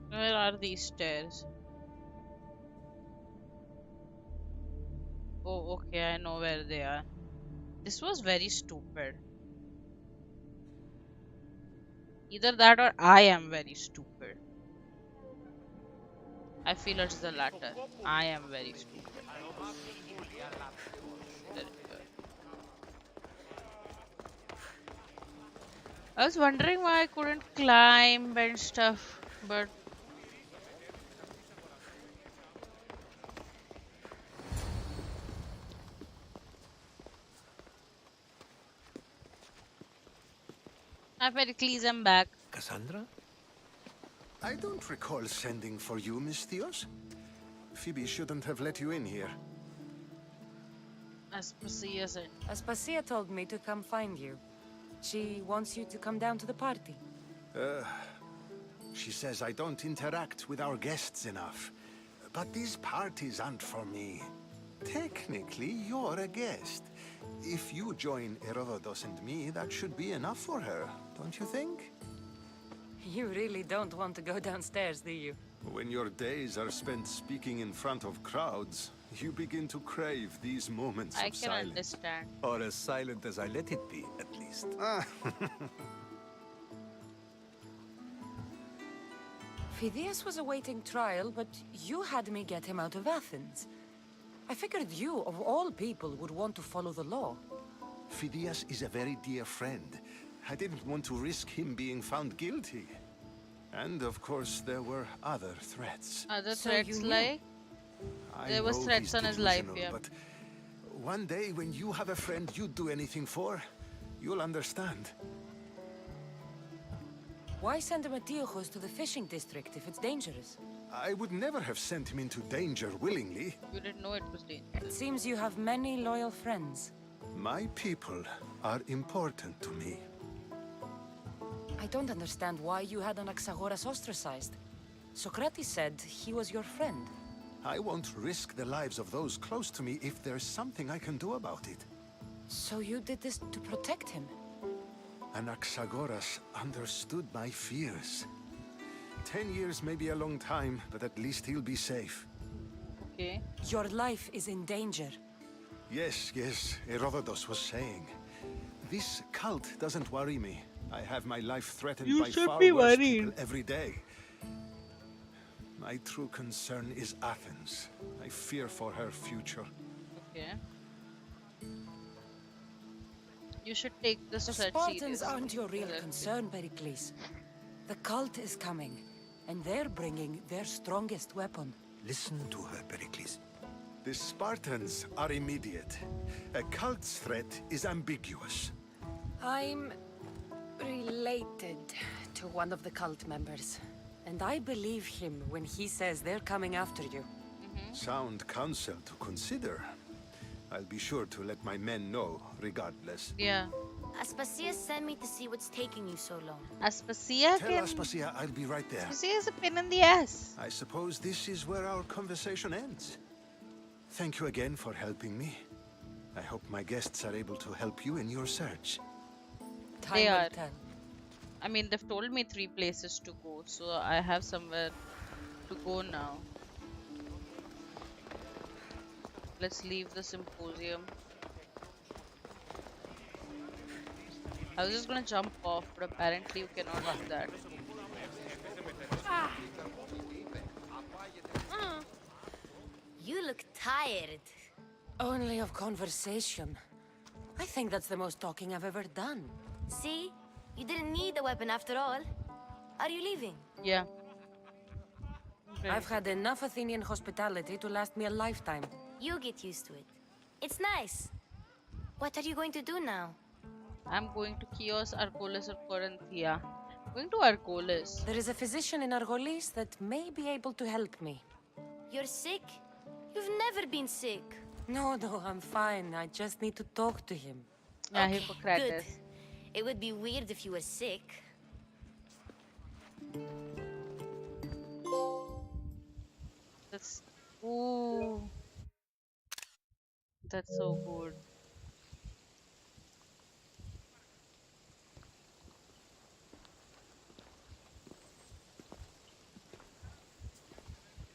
Where are these stairs? Oh, okay, I know where they are. This was very stupid. Either that or I am very stupid. I feel it's the latter. I am very stupid. I was wondering why I couldn't climb and stuff, but hi Pericles, I'm back. Cassandra? I don't recall sending for you, Miss Theos. Phoebe shouldn't have let you in here. Aspasia said. Aspasia told me to come find you. She wants you to come down to the party. She says I don't interact with our guests enough. But these parties aren't for me. Technically, you're a guest. If you join Herodotus and me, that should be enough for her, don't you think? You really don't want to go downstairs, do you? When your days are spent speaking in front of crowds, you begin to crave these moments I of can silence. understand. Or as silent as I let it be, at least. Phidias was awaiting trial, but you had me get him out of Athens. I figured you, of all people, would want to follow the law. Phidias is a very dear friend. I didn't want to risk him being found guilty. And of course, there were other threats. Other threats like? There was know threats he's on his life, delusional, yeah. But one day when you have a friend you'd do anything for, you'll understand. Why send Hermippos to the fishing district if it's dangerous? I would never have sent him into danger willingly. You didn't know it was dangerous. It seems you have many loyal friends. My people are important to me. I don't understand why you had Anaxagoras ostracized. Socrates said he was your friend. I won't risk the lives of those close to me if there's something I can do about it. So you did this to protect him? Anaxagoras understood my fears. 10 years may be a long time, but at least he'll be safe. Okay. Your life is in danger. Yes, Herodotus was saying. This cult doesn't worry me. I have my life threatened by far worse people every day. My true concern is Athens. I fear for her future. Okay. You should take this The threat Spartans seriously. aren't your real concern, Pericles. The cult is coming, and they're bringing their strongest weapon. Listen to her, Pericles. The Spartans are immediate. A cult's threat is ambiguous. I'm related to one of the cult members, and I believe him when he says they're coming after you. Sound counsel to consider. I'll be sure to let my men know, regardless. Yeah. Aspasia sent me to see what's taking you so long. Aspasia Tell can... Aspasia I'll be right there. Aspasia is a pain in the ass. I suppose this is where our conversation ends. Thank you again for helping me. I hope my guests are able to help you in your search. They are. I mean, they've told me 3 places to go, so I have somewhere to go now. Let's leave the Symposium. I was just gonna jump off, but apparently you cannot do that. You look tired. Only of conversation. I think that's the most talking I've ever done. See? You didn't need the weapon after all. Are you leaving? Yeah. I've had enough Athenian hospitality to last me a lifetime. You get used to it. It's nice. What are you going to do now? I'm going to Chios, Argolis, or Corinthia. Going to Argolis. There is a physician in Argolis that may be able to help me. You're sick? You've never been sick. No, I'm fine. I just need to talk to him. Yeah, Okay, Hippocrates. good. It would be weird if you were sick. That's... Ooh. That's so good.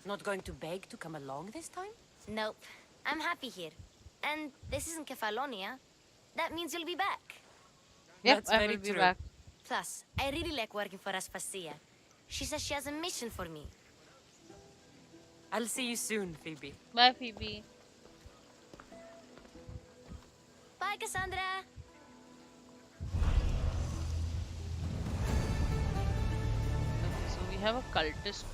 Not going to beg to come along this time? Nope. I'm happy here. And this isn't Kefalonia. That means you'll be back. Yep, That's I very will be true. back. Plus, I really like working for Aspasia. She says she has a mission for me. I'll see you soon, Phoebe. Bye, Phoebe. Bye, Cassandra. Okay, so we have a cultist.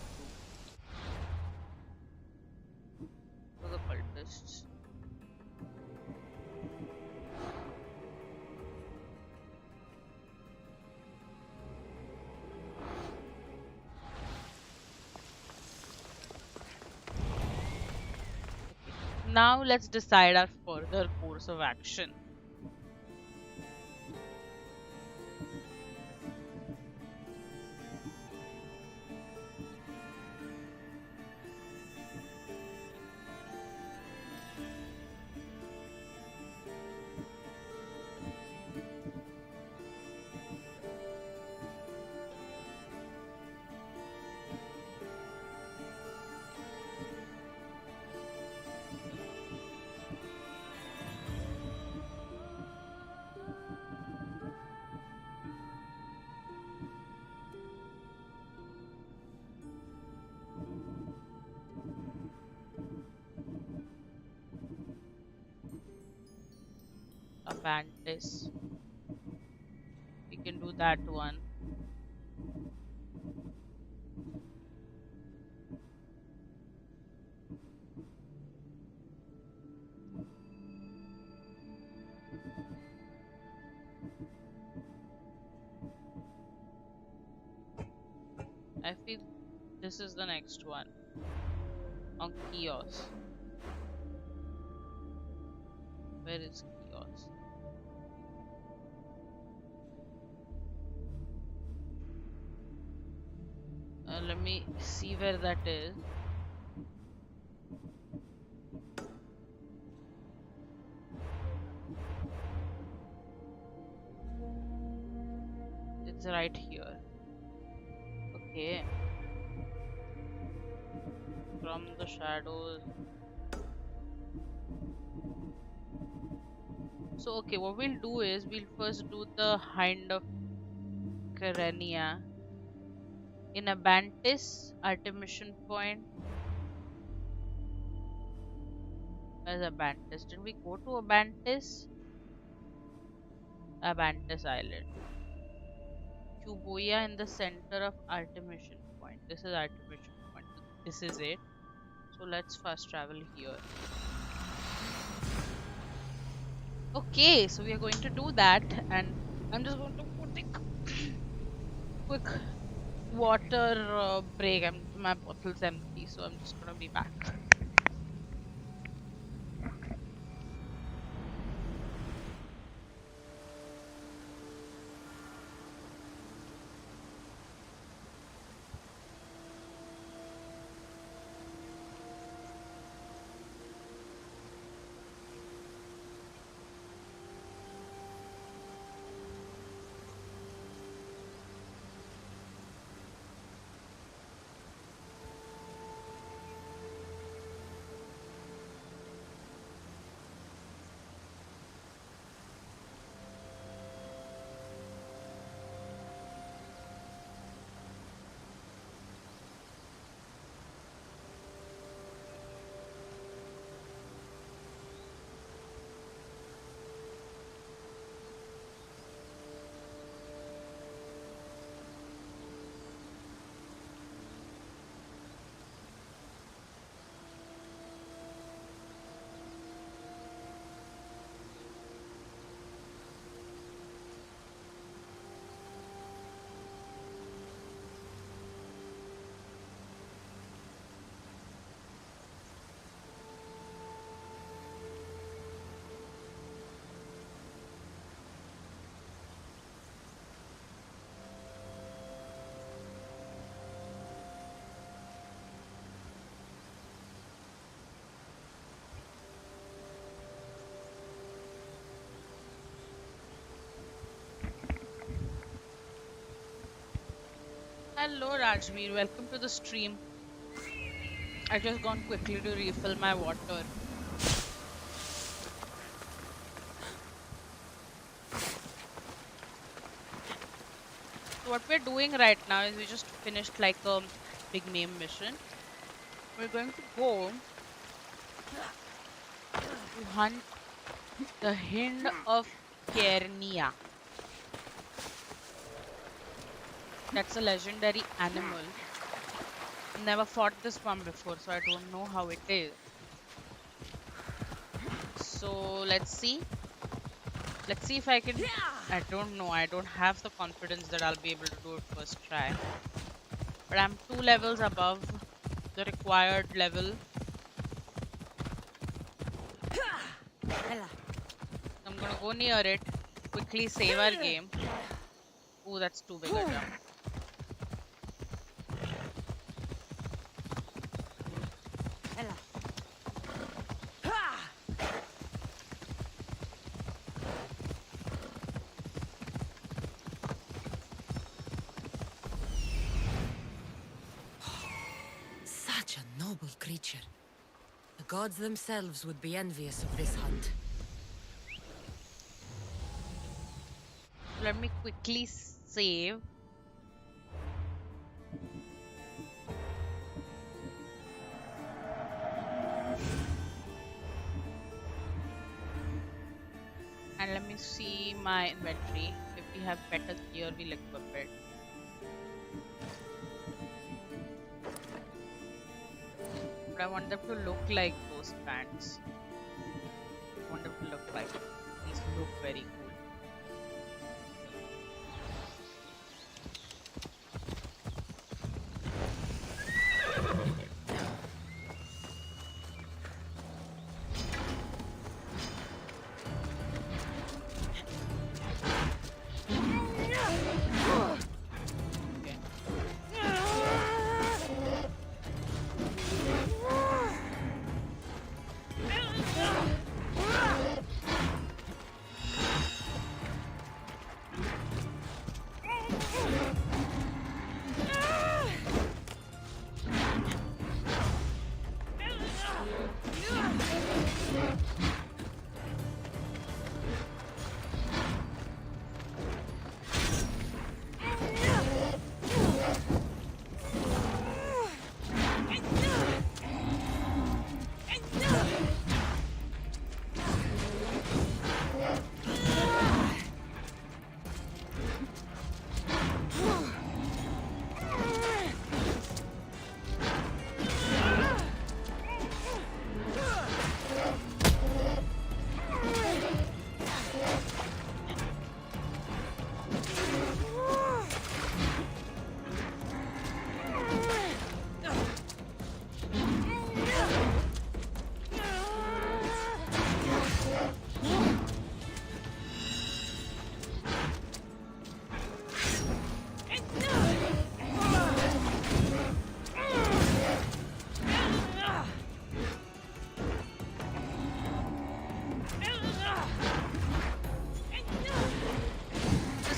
For the cultists. Now let's decide our further course of action. Avantis. We can do that one. I feel this is the next one on Chios. Where is Chios? Let me see where that is. It's right here. Okay. From the shadows. So okay, what we'll do is we'll first do the Hind of Keryneia in Abantis, Artemission Point. Where's Abantis? Did we go to Abantis? Abantis Island. Cuboia in the center of Artemission Point. This is Artemission Point. This is it. So let's fast travel here. Okay, so we are going to do that, and I'm just going to take quick water break. My bottle's empty, so I'm just gonna be back. Hello Rajveer, welcome to the stream. I just gone quickly to refill my water. So what we're doing right now is we just finished like a big name mission. We're going to go to hunt the Hind of Keryneia. That's a legendary animal. Never fought this one before, so I don't know how it is. So let's see. Let's see if I can. I don't know. I don't have the confidence that I'll be able to do it first try. But I'm 2 levels above the required level. I'm gonna go near it, quickly save our game. Ooh, that's too big a jump. Such a noble creature. The gods themselves would be envious of this hunt. Let me quickly save. And let me see my inventory. If we have better gear, we'll equip it. But I want them to look like those pants. I want them to look like these look very cool.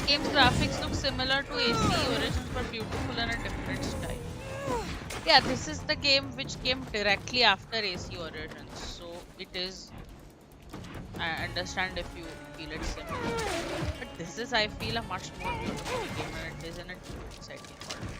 Game's graphics look similar to AC Origins but beautiful in a different style. Yeah, this is the game which came directly after AC Origins, so it is. I understand if you feel it similar, but this is, I feel, a much more beautiful game and it is in a different setting already.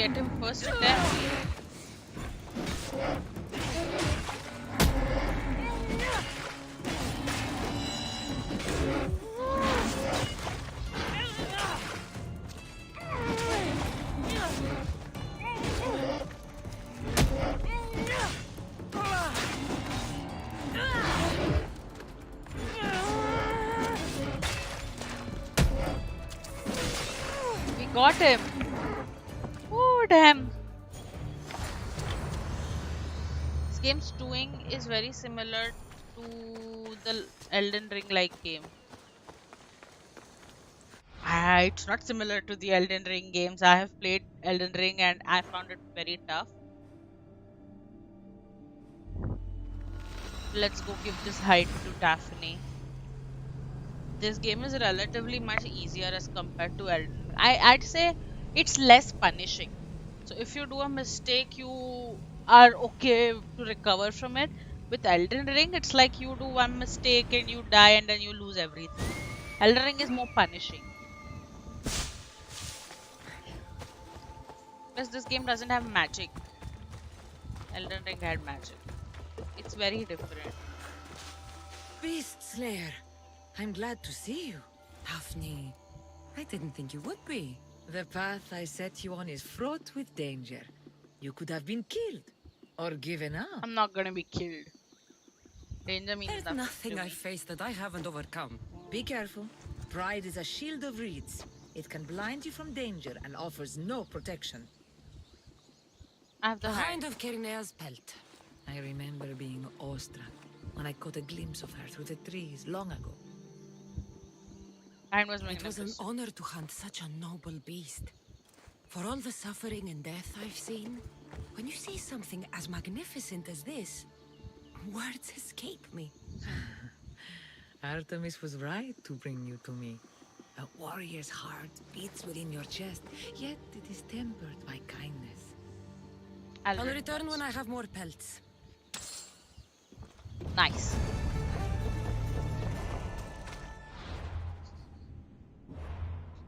get him first attempt. We got him. Oh damn. This game's doing is very similar to the Elden Ring like game. It's not similar to the Elden Ring games. I have played Elden Ring and I found it very tough. Let's go give this hide to Daphne. This game is relatively much easier as compared to Elden Ring. I'd say it's less punishing. So if you do a mistake, you are okay to recover from it. With Elden Ring, it's like you do one mistake and you die and then you lose everything. Elden Ring is more punishing. Plus, this game doesn't have magic. Elden Ring had magic. It's very different. Beast Slayer, I'm glad to see you. Daphne, I didn't think you would be. The path I set you on is fraught with danger. You could have been killed or given up. I'm not gonna be killed. Danger means There's nothing I face that I haven't overcome. Be careful. Pride is a shield of reeds. It can blind you from danger and offers no protection. I have the Hind of Keryneia's pelt. I remember being awestruck when I caught a glimpse of her through the trees long ago. Hind was It was an honor to hunt such a noble beast. For all the suffering and death I've seen, when you see something as magnificent as this, words escape me. Artemis was right to bring you to me. A warrior's heart beats within your chest, yet it is tempered by kindness. I'll return when I have more pelts. Nice.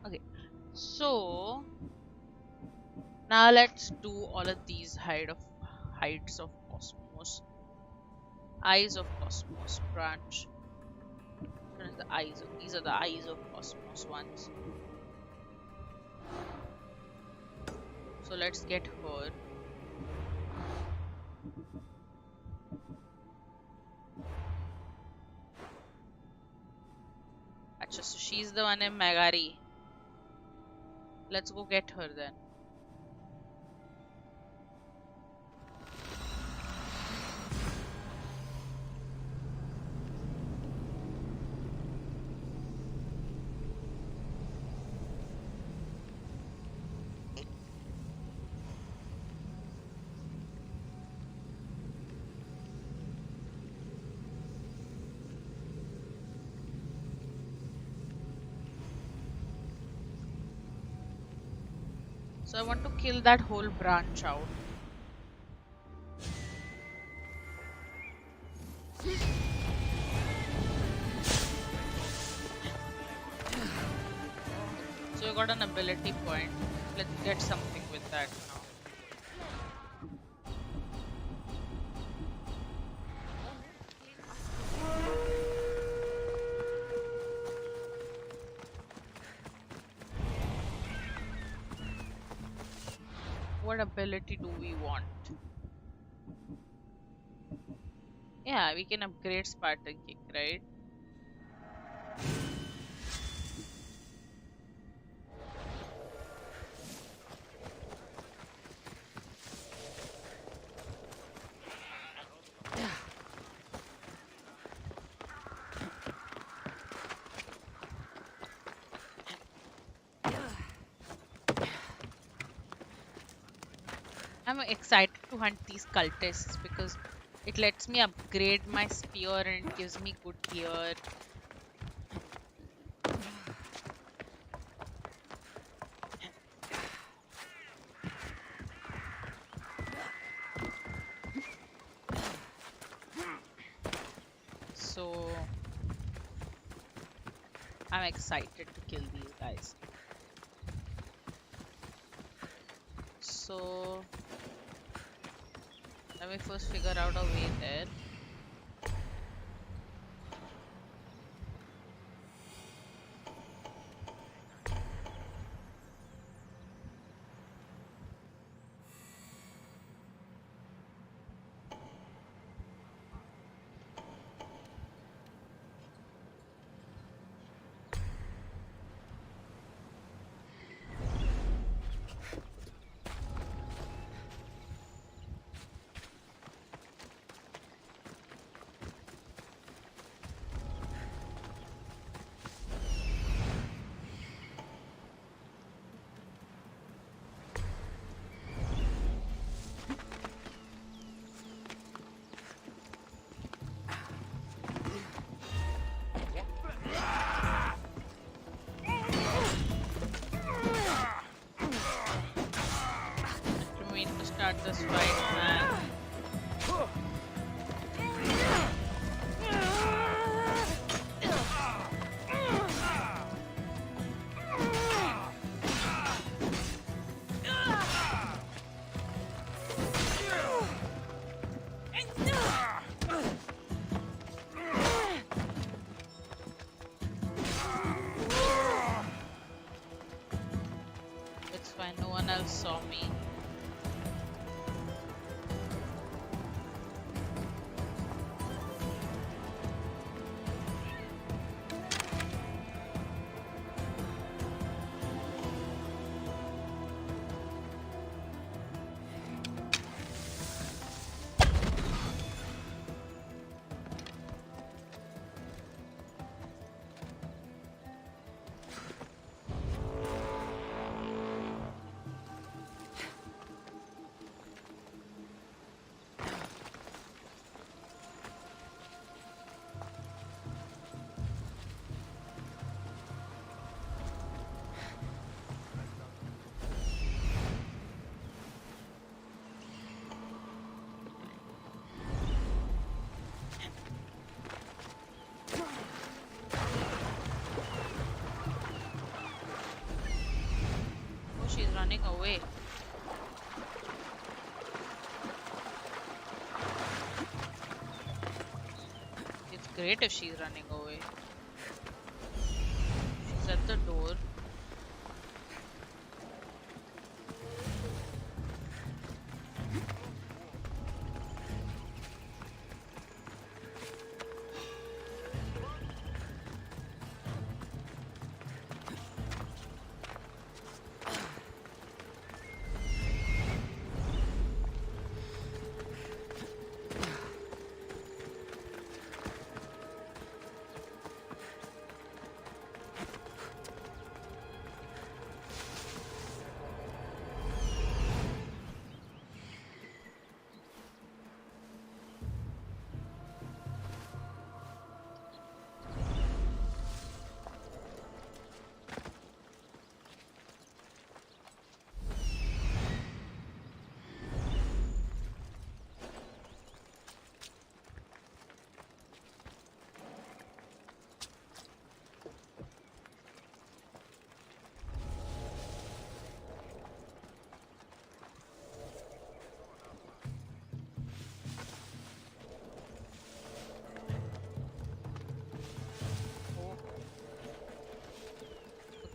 Okay, so now let's do all of these hides of cosmos, eyes of cosmos branch. What is the eyes of, these are the eyes of cosmos ones. So let's get her. Achha, so she's the one in Megari. Let's go get her then. So I want to kill that whole branch out. So you got an ability point. Let's get something with that now. What ability do we want? Yeah, we can upgrade Spartan kick, right? I'm excited to hunt these cultists because it lets me upgrade my spear and it gives me good gear. So I'm excited to kill these guys. so let me first figure out a way there. I mean to start this fight, man. It's fine, no one else saw me. Oh, she's running away. It's great if she's running away. She's at the door.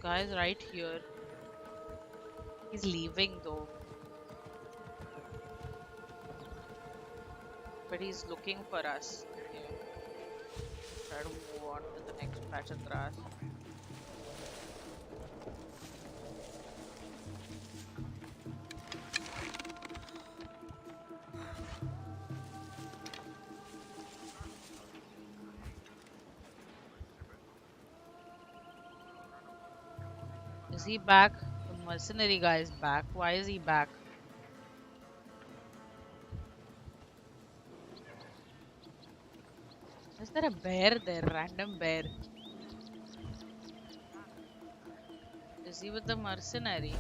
Guy's right here. He's leaving though. But he's looking for us. Okay. Try to move on to the next patch of grass. Is he back? The mercenary guy is back. Why is he back? Is there a bear there? Random bear. Is he with the mercenary?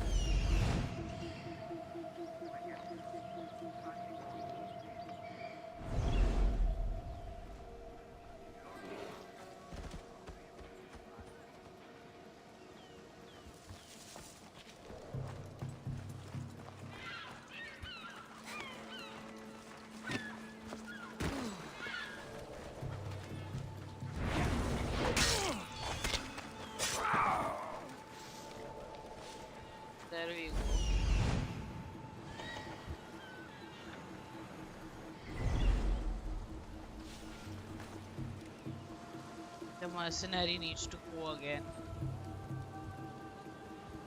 The mercenary needs to go again.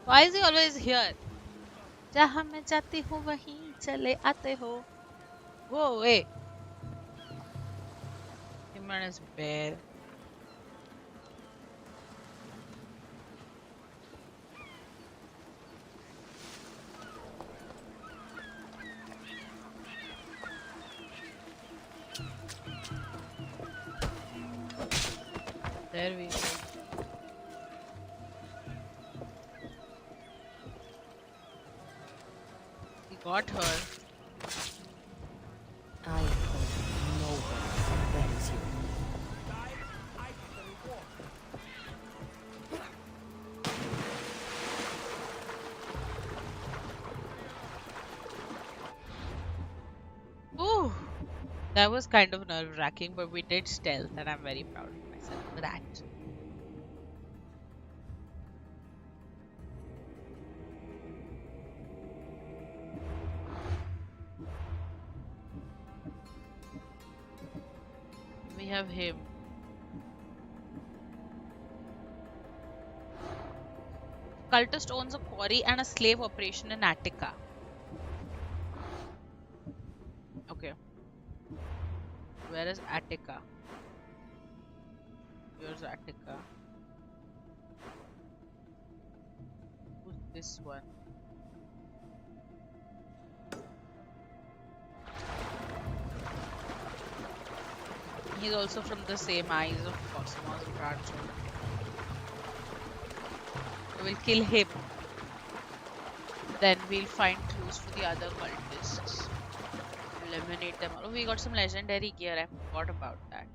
Why is he always here? जहाँ मैं जाती हूँ वहीं चले आते हो. Go away. Him and his bear. There we go. He got her. I hope nobody bends you. Ooh, that was kind of nerve-wracking, but we did stealth, and I'm very proud of myself for that. We have him. Cultist owns a quarry and a slave operation in Attica. Okay. Where is Attica? Here's Attica. Who's this one? He's also from the same eyes of Cosmos Brison. We'll kill him. Then we'll find clues for the other cultists. Eliminate them. Oh, we got some legendary gear. I forgot about that.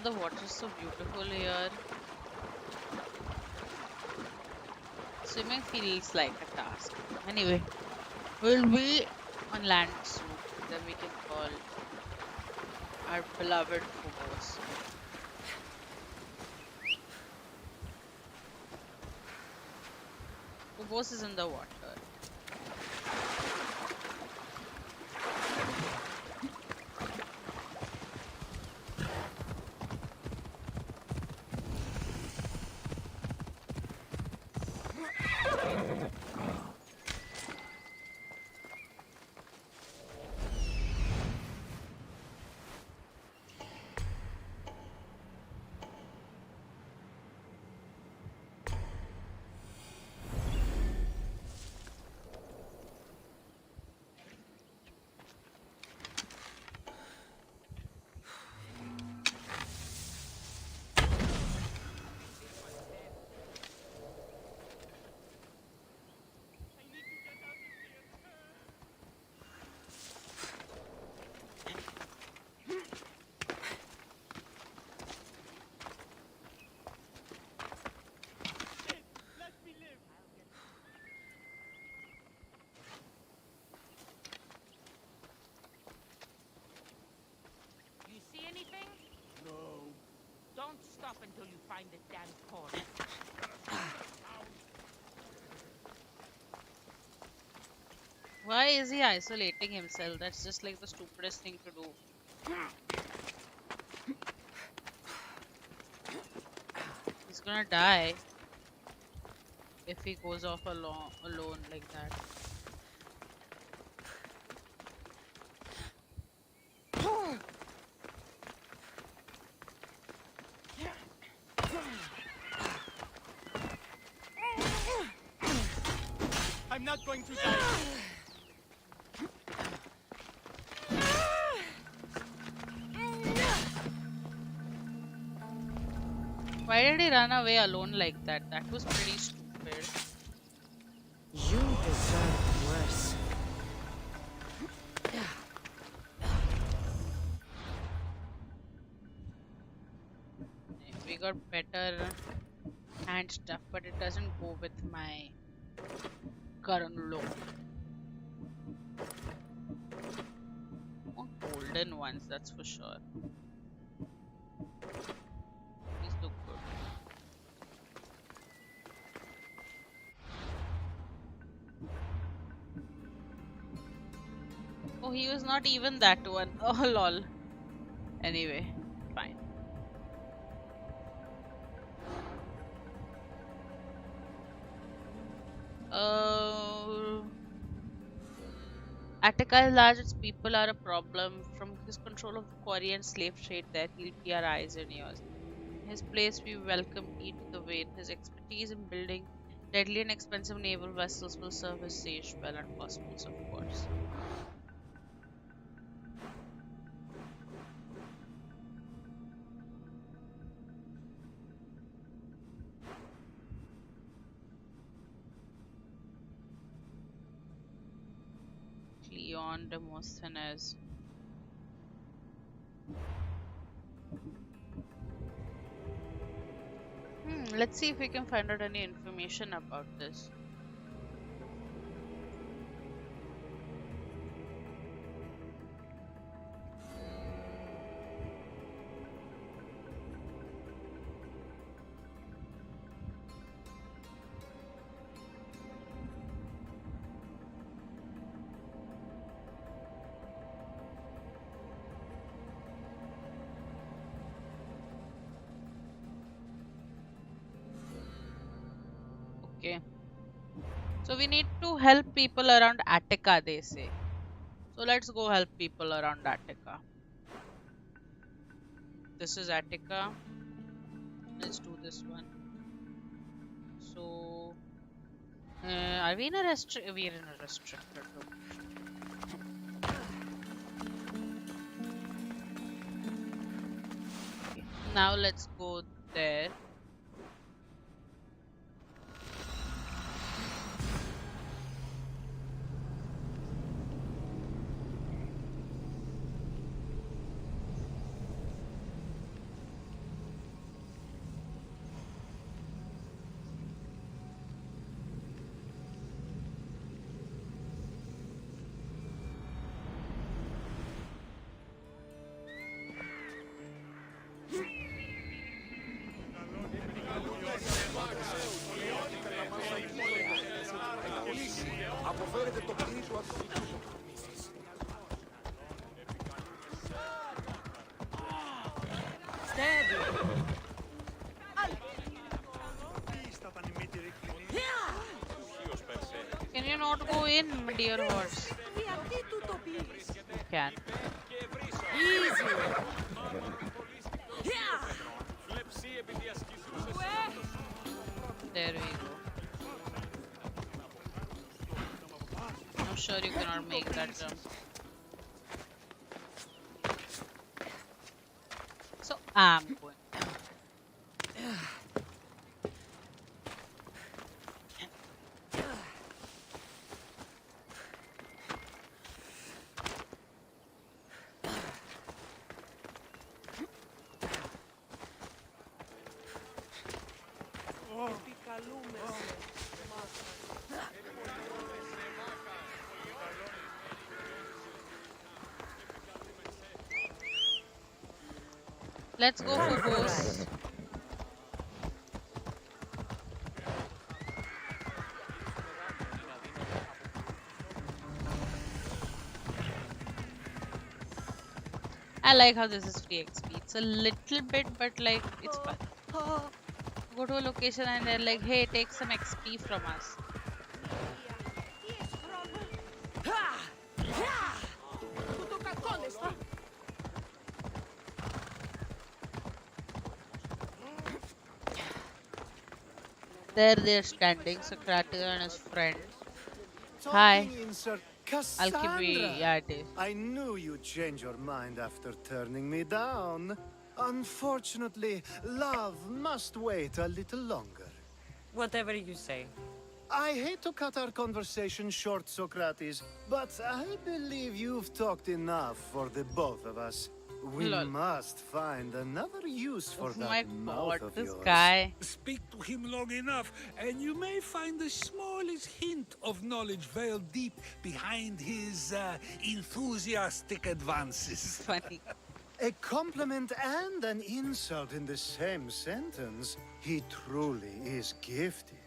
The water is so beautiful here. Swimming feels like a task. Anyway, we'll be on land soon. Then we can call our beloved Phobos. Phobos is in the water. Don't stop until you find the damn cord. Why is he isolating himself? That's just like the stupidest thing to do. He's gonna die if he goes off alone like that. I'm not going to die. Why did he run away alone like that? That was pretty stupid. You deserve worse. I got better hand stuff, but it doesn't go with my current look. More golden ones, that's for sure. These look good. Oh, he was not even that one. Oh, lol. Anyway, fine. Attica is large, its people are a problem. From his control of the quarry and slave trade there, he'll be our eyes and ears. In his place, we welcome each the way. His expertise in building deadly and expensive naval vessels will serve his sage well and cosmos, of course. Leon Demosthenes. Let's see if we can find out any information about this. Okay. So we need to help people around Attica, they say. So let's go help people around Attica. This is Attica. Let's do this one. So, are we in a restricted? We're in a restricted location. Okay. Now let's go there. Can you not go in, my dear horse? You can. There we go. I'm sure you cannot make that jump. So I'm going. Let's go for ghosts. I like how this is free XP. It's a little bit, but like it's fun. Go to a location and they're like, hey, take some XP from us. There they're standing, Socrates and his friend. Hi. Alchemy, I knew you'd change your mind after turning me down. Unfortunately, love must wait a little longer. Whatever you say. I hate to cut our conversation short, Socrates, but I believe you've talked enough for the both of us. We Lol. must find another use for Oh my that mouth god, of this yours. guy. Speak to him long enough, and you may find the smallest hint of knowledge veiled deep behind his enthusiastic advances. Funny. A compliment and an insult in the same sentence. He truly is gifted.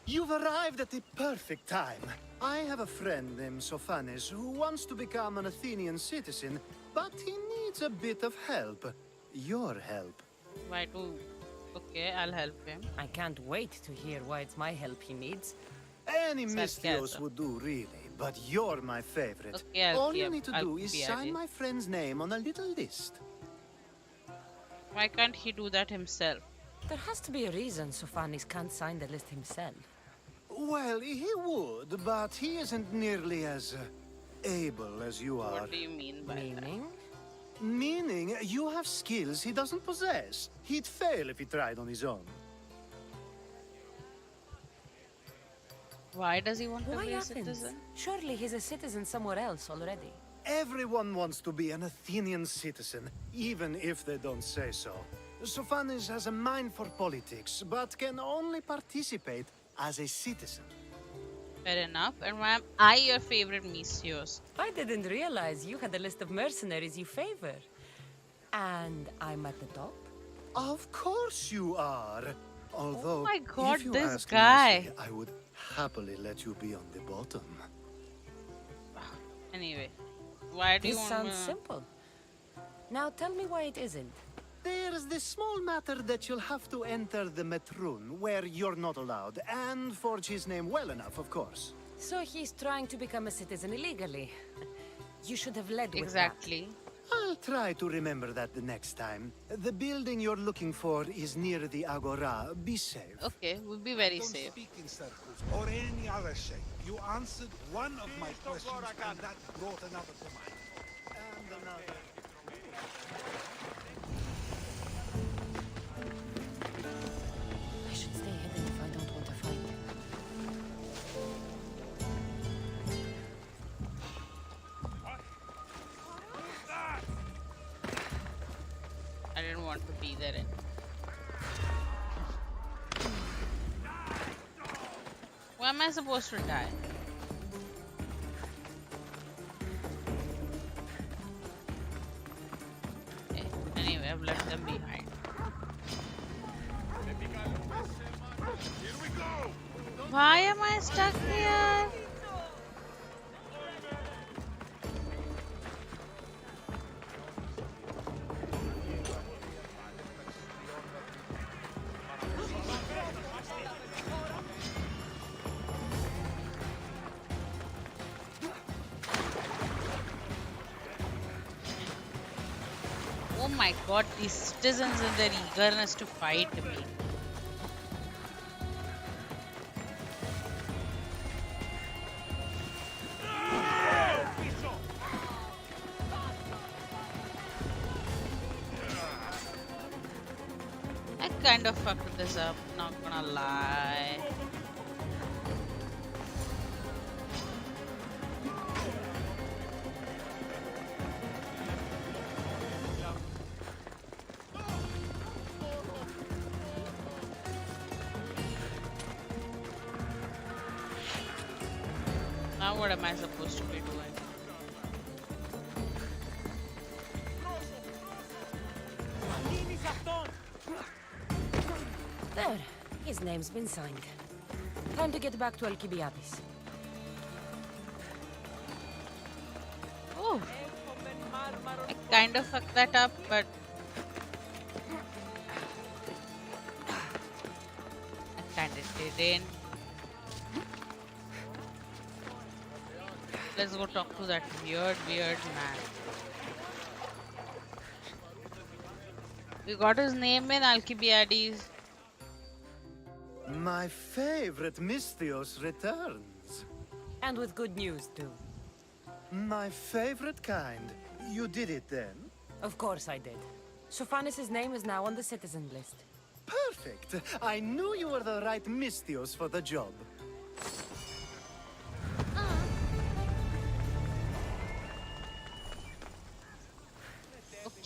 You've arrived at the perfect time. I have a friend named Sophanes who wants to become an Athenian citizen, but he needs a bit of help. Your help. Why do? Okay, I'll help him. I can't wait to hear why it's my help he needs. Any Mystios would do, really, but you're my favorite. Okay, All you need to do is sign Alcibiades. my friend's name on a little list. Why can't he do that himself? There has to be a reason Sophanes can't sign the list himself. Well, he would, but he isn't nearly as able as you are. What do you mean by Meaning? Meaning, you have skills he doesn't possess. He'd fail if he tried on his own. Why does he want to Why be a Athens? citizen? Surely he's a citizen somewhere else already. Everyone wants to be an Athenian citizen, even if they don't say so. Sophanes has a mind for politics, but can only participate as a citizen. Fair enough. And why am I your favorite Mystios? I didn't realize you had a list of mercenaries you favor. And I'm at the top? Of course you are. Although, Oh my god, if you this ask guy. nicely, I would happily let you be on the bottom. Anyway, why do you This want sounds simple. Now tell me why it isn't. There's this small matter that you'll have to enter the Metroon, where you're not allowed, and forge his name well enough, of course. So he's trying to become a citizen illegally. You should have led with Exactly. I'll try to remember that the next time. The building you're looking for is near the Agora. Be safe. Okay, we'll be very Don't safe. speak in circles or any other shape. You answered one of my questions, and that brought another to mind. And another. I should stay hidden if I don't want to find him. I didn't want to be there. Why am I supposed to die? Okay, anyway, I've left them behind. Why am I stuck here? Oh my god, these citizens and their eagerness to fight me. I kind of fucked this up, not gonna lie. Now what am I supposed to be doing? There. His name's been signed. Time to get back to Alcibiades. Oh, I kind of fucked that up, but I kind of didn't. Let's go talk to that weird man. We got his name in Alcibiades. My favorite Mystios returns. And with good news, too. My favorite kind. You did it then? Of course I did. Sophanes' name is now on the citizen list. Perfect. I knew you were the right Mystios for the job.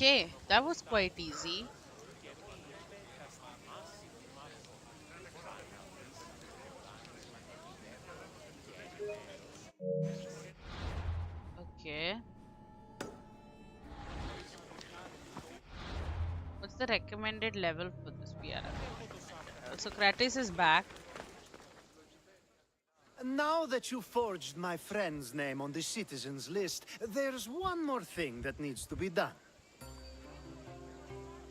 Okay, that was quite easy. Okay. What's the recommended level for this PRL? Socrates is back. Now that you forged my friend's name on the citizens list, there's one more thing that needs to be done.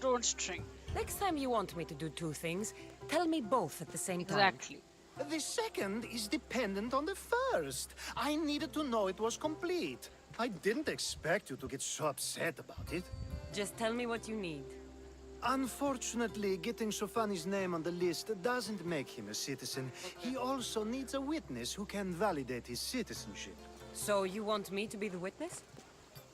Drone string. Next time you want me to do two things, tell me both at the same time. Exactly. The second is dependent on the first. I needed to know it was complete. I didn't expect you to get so upset about it. Just tell me what you need. Unfortunately, getting Sofani's name on the list doesn't make him a citizen. He also needs a witness who can validate his citizenship. So you want me to be the witness?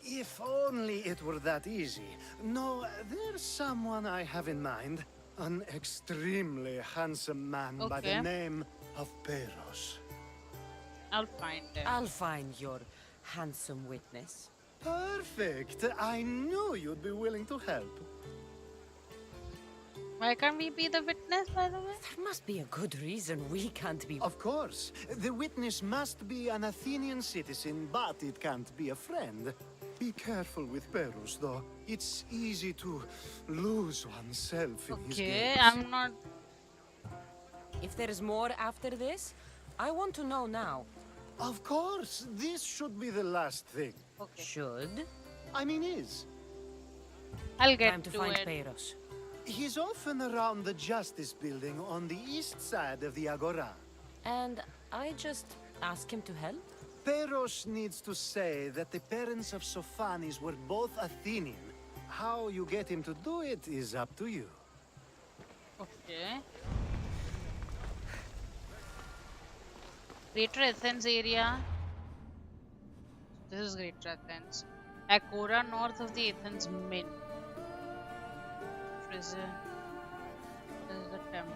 If only it were that easy. No, there's someone I have in mind. An extremely handsome man by the name of Peros. I'll find him. I'll find your handsome witness. Perfect. I knew you'd be willing to help. Why can't we be the witness, by the way? There must be a good reason we can't be. Of course. The witness must be an Athenian citizen, but it can't be a friend. Be careful with Peros, though. It's easy to lose oneself in his gaze. Okay, I'm not... If there's more after this, I want to know now. Of course. This should be the last thing. Okay. Should? I mean, is. I'll get Time to find it. Peros. He's often around the Justice Building on the east side of the Agora. And I just ask him to help? Peros needs to say that the parents of Sophanis were both Athenian. How you get him to do it is up to you. Okay. Greater Athens area. This is Greater Athens. Agora north of the Athens Mint. Prison. This is the temple.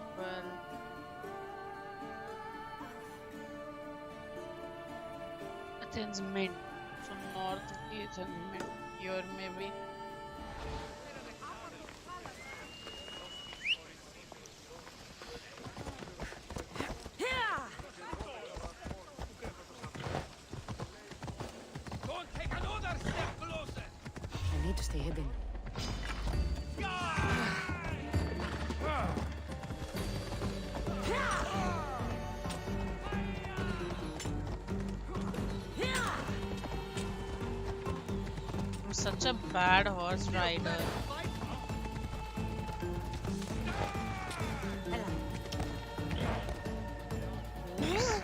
Athens Mint. So north of the Athens Mint. Here maybe. Don't take another step closer! I need to stay hidden. I'm such a bad horse rider. Oops.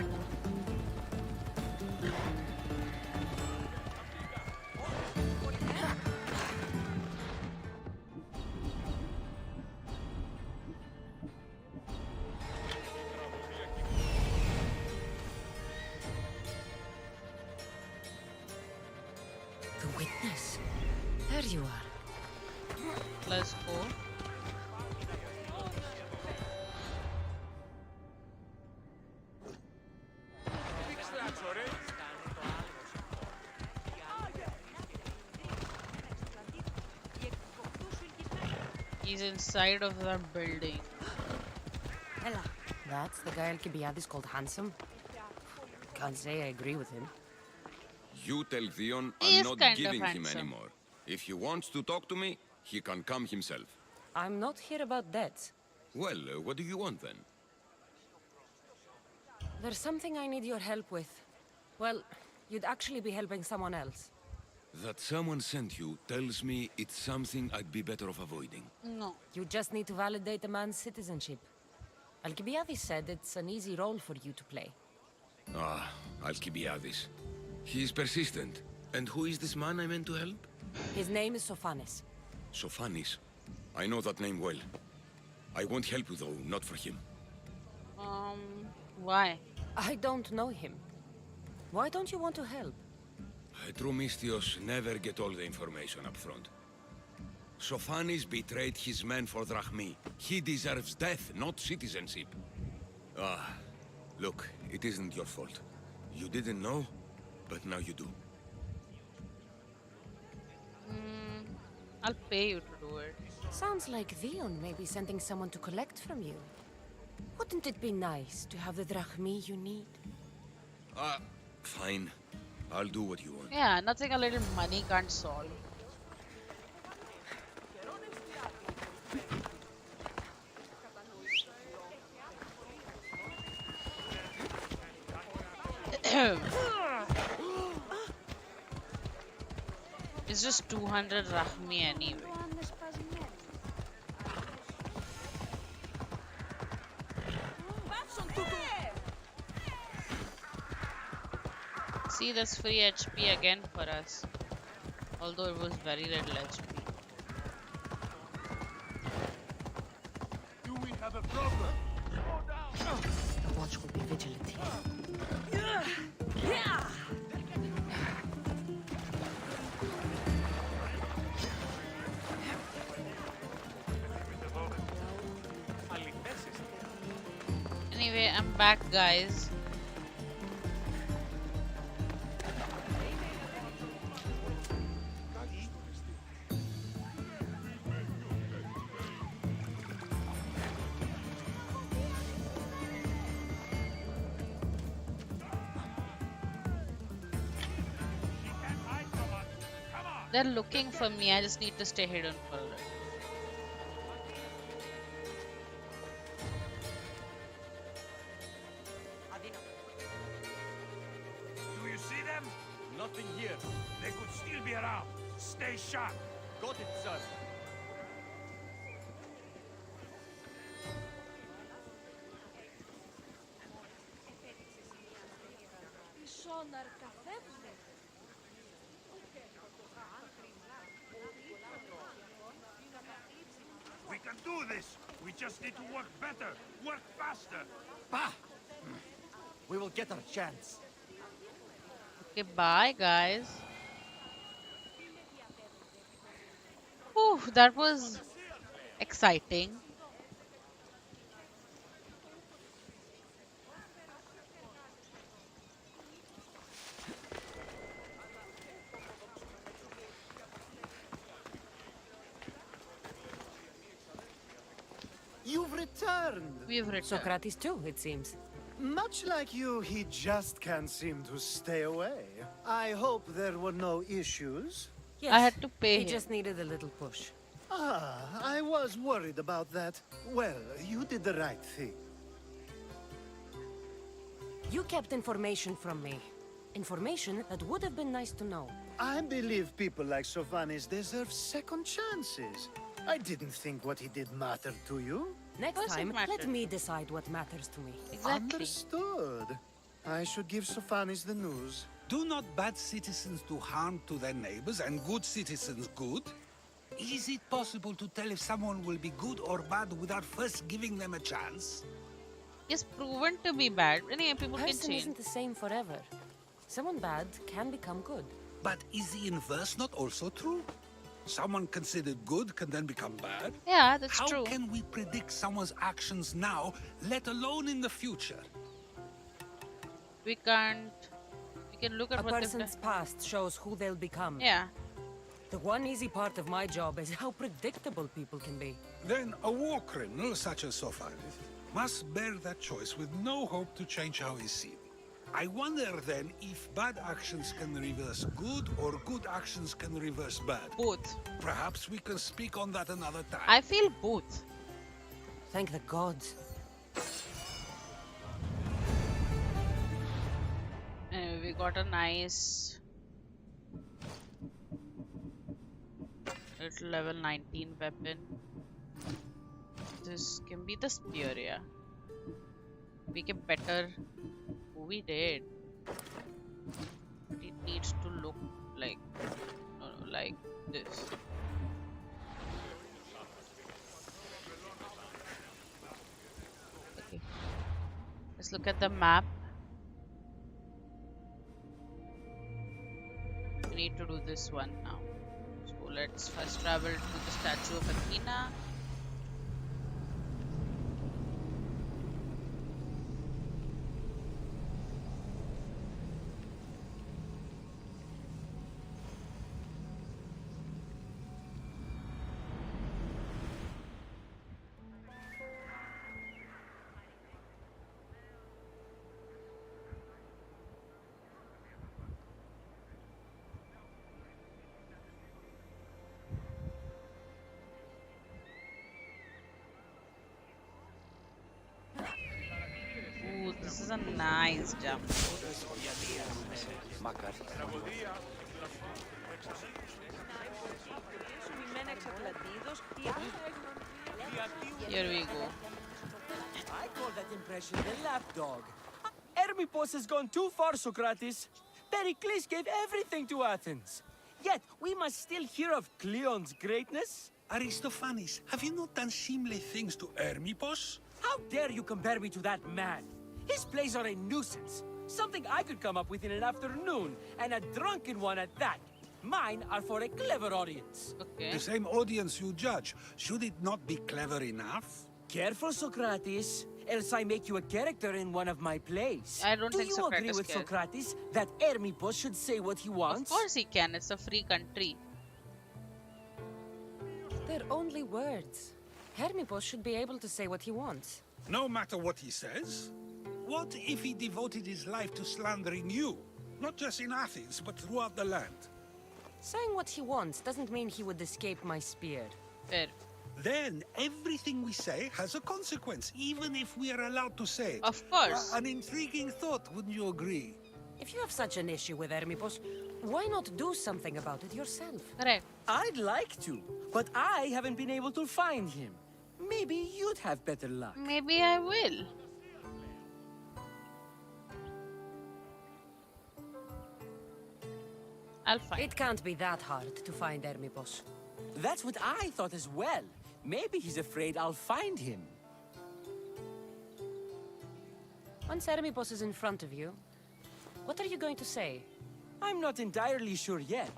The witness. There you are. Let's go. He's inside of the building. Ella. That's the guy Alcibiades called handsome. Can't say I agree with him. You tell Theon He I'm is not kind of giving him handsome. anymore. If he wants to talk to me, he can come himself. I'm not here about debts. Well, what do you want then? There's something I need your help with. Well, you'd actually be helping someone else. That someone sent you tells me it's something I'd be better off avoiding. No. You just need to validate a man's citizenship. Alcibiades said it's an easy role for you to play. Ah, Alcibiades. He's persistent. And who is this man I meant to help? His name is Sophanis. Sophanis. I know that name well. I won't help you though, not for him. Why? I don't know him. Why don't you want to help? True Mystios never get all the information up front. Sophanis betrayed his men for Drachmi. He deserves death, not citizenship. Ah, look, it isn't your fault. You didn't know, but now you do. I'll pay you to do it. Sounds like Vion may be sending someone to collect from you. Wouldn't it be nice to have the drachmi you need? Fine. I'll do what you want. Yeah, nothing a little money can't solve. It's just 200 drachmi anyway. See, that's free HP again for us. Although it was very little HP. Do we have a problem? The watch will be vigilant here. Anyway, I'm back, guys. They're looking for me. I just need to stay hidden for a little. Do you see them? Nothing here. They could still be around. Stay sharp. Got it, sir. We can do this. We just need to work better, work faster. Bah! We will get our chance. Okay, bye, guys. Whew, that was exciting. You've returned. We've returned. Socrates too, it seems. Much like you, he just can't seem to stay away. I hope there were no issues. Yes, I had to pay he him. just needed a little push. Ah, I was worried about that. Well, you did the right thing. You kept information from me. Information that would have been nice to know. I believe people like Sophanis deserve second chances. I didn't think what he did mattered to you. Next Doesn't time, matter. let me decide what matters to me. Exactly. Understood. I should give Sophanis the news. Do not bad citizens do harm to their neighbors and good citizens good? Is it possible to tell if someone will be good or bad without first giving them a chance? It's proven to be bad. Anyway, people can Person change. isn't the same forever. Someone bad can become good. But is the inverse not also true? Someone considered good can then become bad? Yeah, that's How true. can we predict someone's actions now, let alone in the future? We can't. We can look at A what they've person's done. past shows who they'll become. Yeah. The one easy part of my job is how predictable people can be. Then a war criminal such as Sophanis must bear that choice with no hope to change how he's seen. I wonder then if bad actions can reverse good or good actions can reverse bad. Both. Perhaps we can speak on that another time. I feel both. Thank the gods. Anyway, we got a nice little level 19 weapon. This can be the spear, yeah. We get better. Oh, we did. But it needs to look like, no, like this. Okay. Let's look at the map. We need to do this one now. So let's first travel to the statue of Athena. This is a nice jump. Here we go. I call that impression the lapdog. Hermippos has gone too far, Socrates. Pericles gave everything to Athens. Yet, we must still hear of Cleon's greatness. Aristophanes, have you not done seemly things to Hermippos? How dare you compare me to that man? His plays are a nuisance. Something I could come up with in an afternoon, and a drunken one at that. Mine are for a clever audience. Okay. The same audience you judge. Should it not be clever enough? Careful, Socrates, else I make you a character in one of my plays. I don't Do think you Socrates agree with can. Socrates that Hermippos should say what he wants? Of course he can. It's a free country. They're only words. Hermippos should be able to say what he wants. No matter what he says. What if he devoted his life to slandering you? Not just in Athens, but throughout the land. Saying what he wants doesn't mean he would escape my spear. Fair. Then everything we say has a consequence, even if we are allowed to say it. Of course. An intriguing thought, wouldn't you agree? If you have such an issue with Hermippos, why not do something about it yourself? Correct. I'd like to, but I haven't been able to find him. Maybe you'd have better luck. Maybe I will. I'll find. It can't be that hard to find Hermippos. That's what I thought as well. Maybe he's afraid I'll find him. Once Hermippos is in front of you, what are you going to say? I'm not entirely sure yet.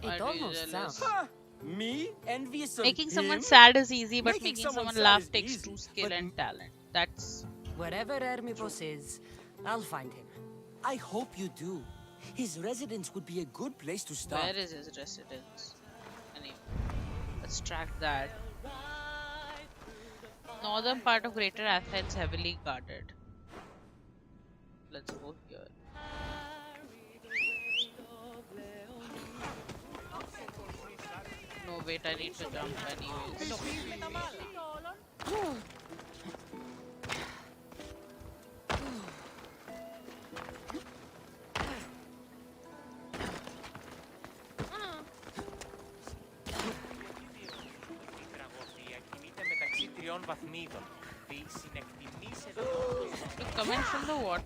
It almost sounds. Ha! Me? Envious of Making someone him? sad is easy, but Making making someone someone sad laugh is takes easy, true skill but- and talent. That's Wherever Hermippos is, I'll find him. I hope you do. His residence would be a good place to start. where is his residence? Anyway, let's track that. Northern part of Greater Athens heavily guarded. Let's go here. No, wait, I need to jump anyways. It's coming from the water.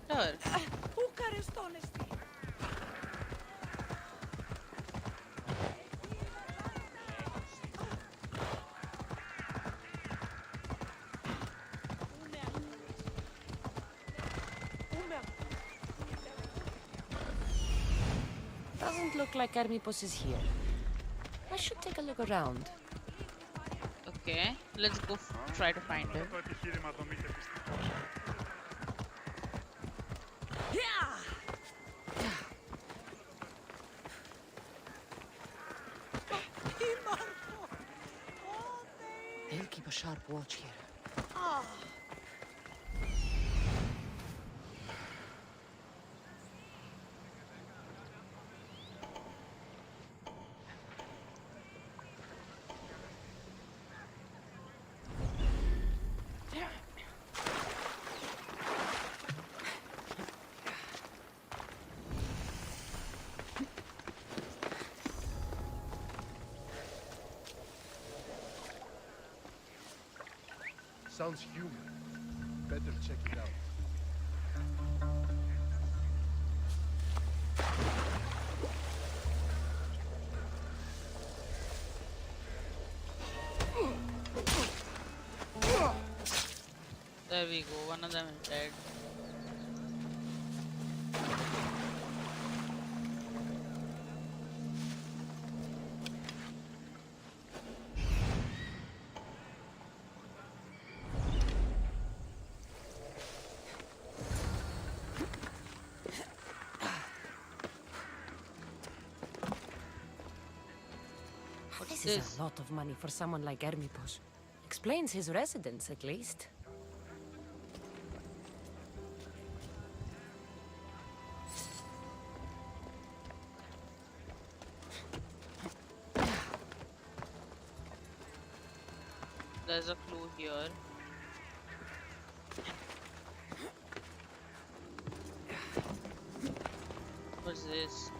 Doesn't look like Hermippos is here. I should take a look around. Okay, let's go try to find him. I'll keep a sharp watch here. Sounds human. Better check it out. There we go, one of them is dead. This is a lot of money for someone like Hermippos. Explains his residence, at least. There's a clue here. this?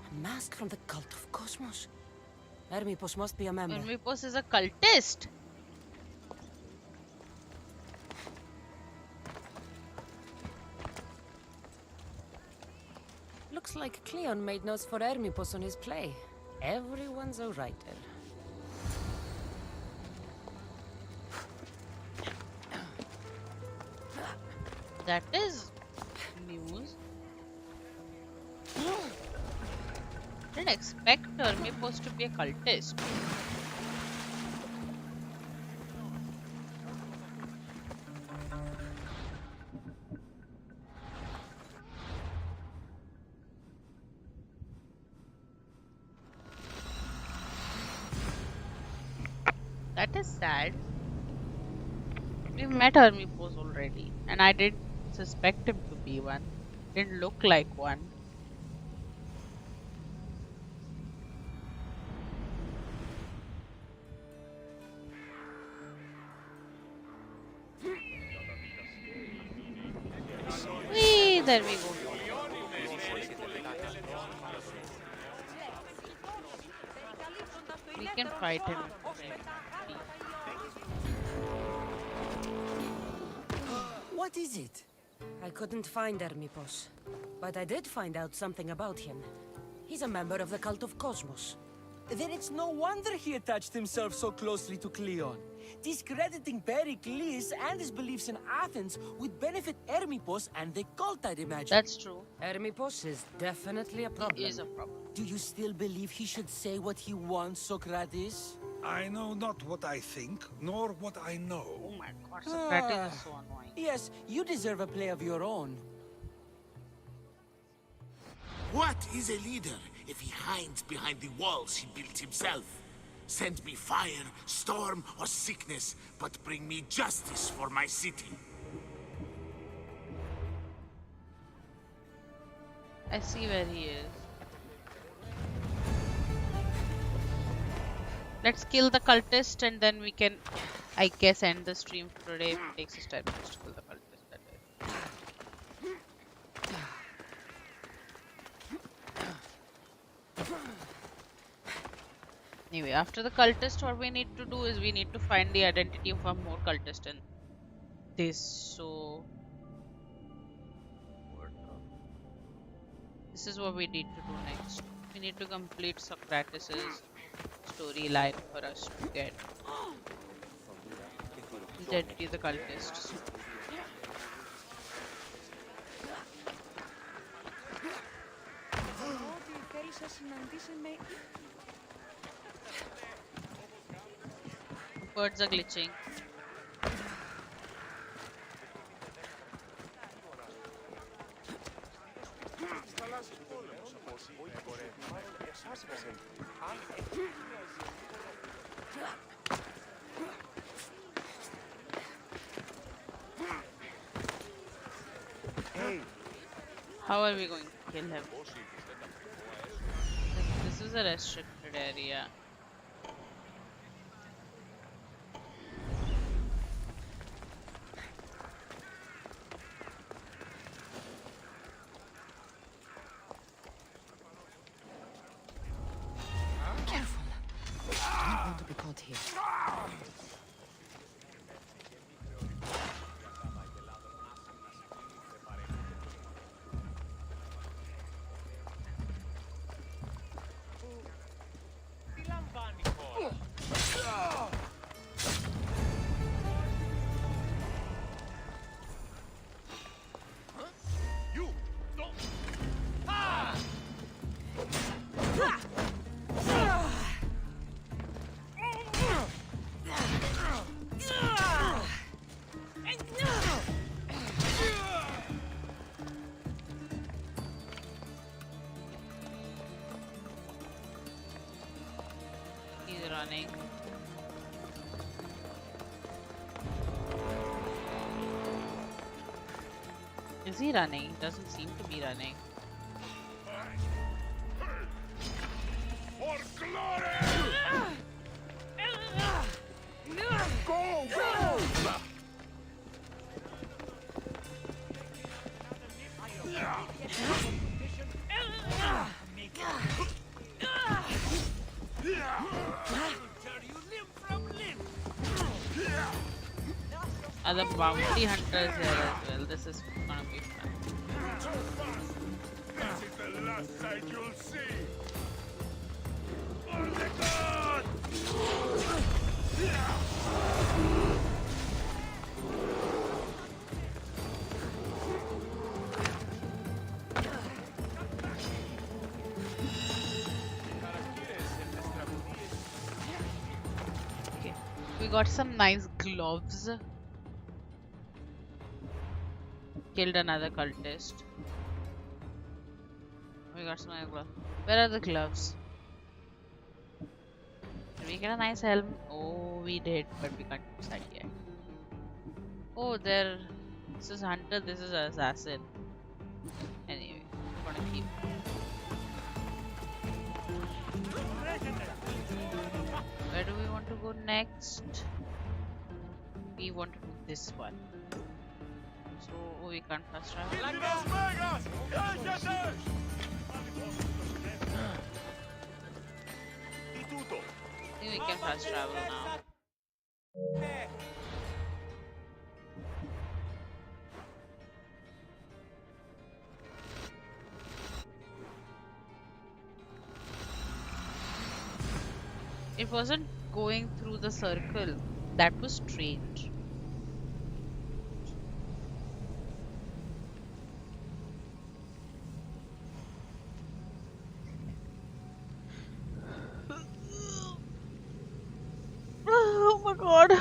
A mask from the cult of Cosmos. Hermippos must be a member. Hermippos is a cultist. Looks like Cleon made notes for Hermippos on his play. Everyone's a writer. That is news. Didn't expect Hermippos to be a cultist. That is sad. We've met Hermippos already, and I didn't suspect him to be one. Didn't look like one. Whee! There we go. We can fight him. What is it? I couldn't find Hermippos, but I did find out something about him. He's a member of the cult of Cosmos. Then it's no wonder he attached himself so closely to Cleon. Discrediting Pericles and his beliefs in Athens would benefit Hermippos and the cult, I'd imagine. That's true. Hermippos is definitely a problem. He is a problem. Do you still believe he should say what he wants, Socrates? I know not what I think, nor what I know. Oh my god, Socrates is so annoying. Yes, you deserve a play of your own. What is a leader if he hides behind the walls he built himself? Send me fire, storm, or sickness, but bring me justice for my city. I see where he is. Let's kill the cultist and then we can, I guess, end the stream for today if it takes us 10 minutes to kill the cultist. That is. Anyway, after the cultist, what we need to do is we need to find the identity of one more cultist in this. So this is what we need to do next. We need to complete Socrates' storyline for us to get the identity of the cultists. Birds are glitching. How are we going to kill him? This is a restricted area. Careful. I don't want to be caught here. Running. Is he running? He doesn't seem to be running. For glory! Go, go! Other bounty hunters here as well. This is gonna be fun. This is the last sight you'll see. For the gods! Okay, we got some nice gloves. Killed another cultist. We got some gloves. Where are the gloves? Did we get a nice helm? Oh, we did, but we can't decide yet. Oh, there. This is hunter. This is assassin. Anyway, I'm gonna keep. Where do we want to go next? We want to do this one. So we can't fast travel. I think we can fast travel now. It wasn't going through the circle. That was strange. Oh my god.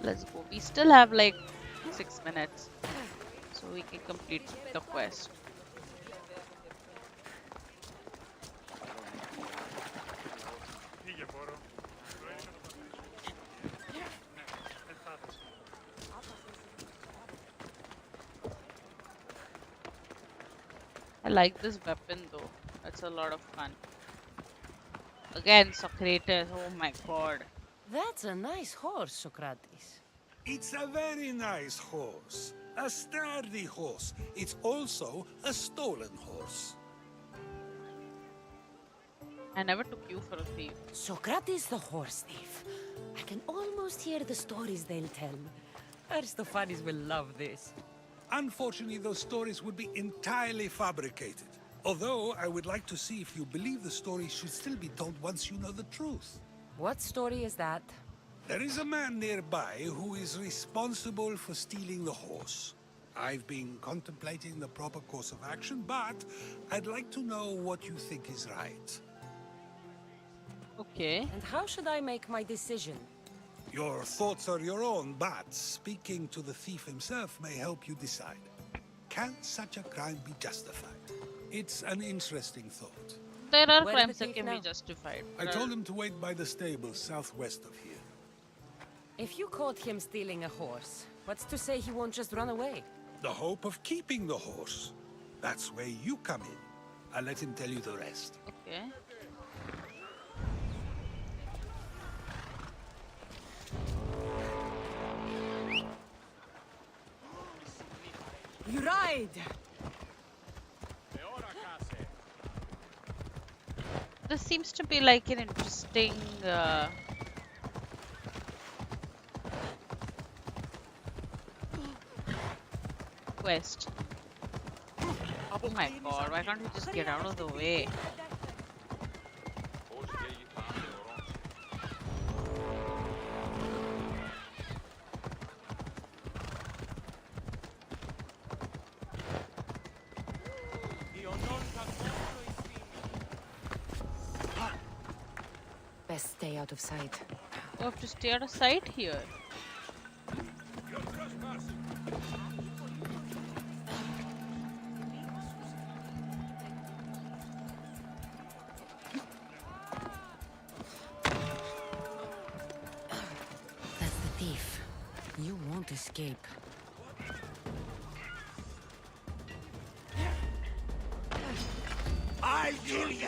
Let's go. We still have like 6 minutes, so we can complete the quest. I like this weapon though. It's a lot of fun. Again, Socrates. Oh my god. That's a nice horse, Socrates. It's a very nice horse. A sturdy horse. It's also a stolen horse. I never took you for a thief. Socrates the horse thief. I can almost hear the stories they'll tell. Aristophanes will love this. Unfortunately, those stories would be entirely fabricated. Although, I would like to see if you believe the story should still be told once you know the truth. What story is that? There is a man nearby who is responsible for stealing the horse. I've been contemplating the proper course of action, but I'd like to know what you think is right. Okay. And how should I make my decision? Your thoughts are your own, but speaking to the thief himself may help you decide. Can such a crime be justified? It's an interesting thought. There are crimes that can be justified. I told him to wait by the stables southwest of here. If you caught him stealing a horse, what's to say he won't just run away? The hope of keeping the horse. That's where you come in. I'll let him tell you the rest. Okay. You ride! This seems to be like an interesting quest. Oh my god, why can't you just get out of the way? Best stay out of sight. You have to stay out of sight here. That's the thief. You won't escape. I'll kill you!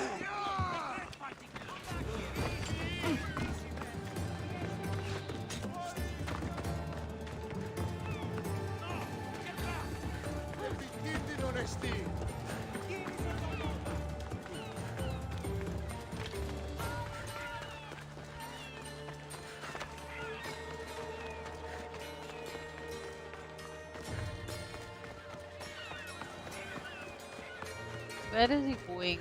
Majesty! Where is he going?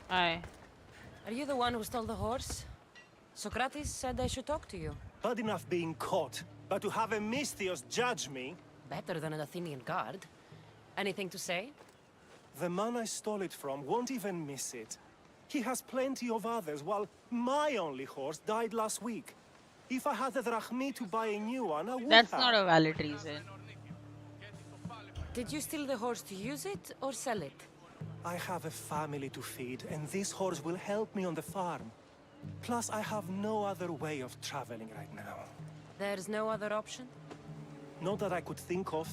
Hi. Are you the one who stole the horse? Socrates said I should talk to you. Bad enough being caught, but to have a Misthios judge me? Better than an Athenian guard. Anything to say? The man I stole it from won't even miss it. He has plenty of others, while my only horse died last week. If I had the drachmi to buy a new one, I would That's have. not a valid reason. Did you steal the horse to use it or sell it? I have a family to feed, and this horse will help me on the farm. Plus, I have no other way of traveling right now. There's no other option? Not that I could think of.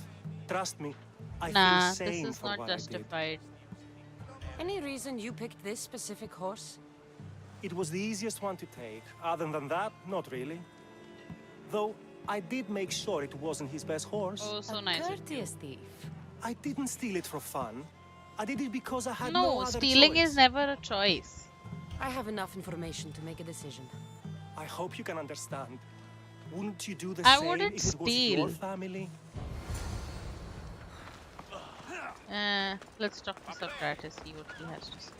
Trust me, I Nah, feel sane this is for not what I justified. Any reason you picked this specific horse? did. It was the easiest one to take. Other than that, not really. Though, I did make sure it wasn't his best horse. Oh, so A nice. courteous thief. I didn't steal it for fun. I did it because I had no No, other stealing choice. is never a choice. I have enough information to make a decision. I hope you can understand. Wouldn't you do the I same wouldn't if it was steal. your family? Let's talk to Socrates, see what he has to say.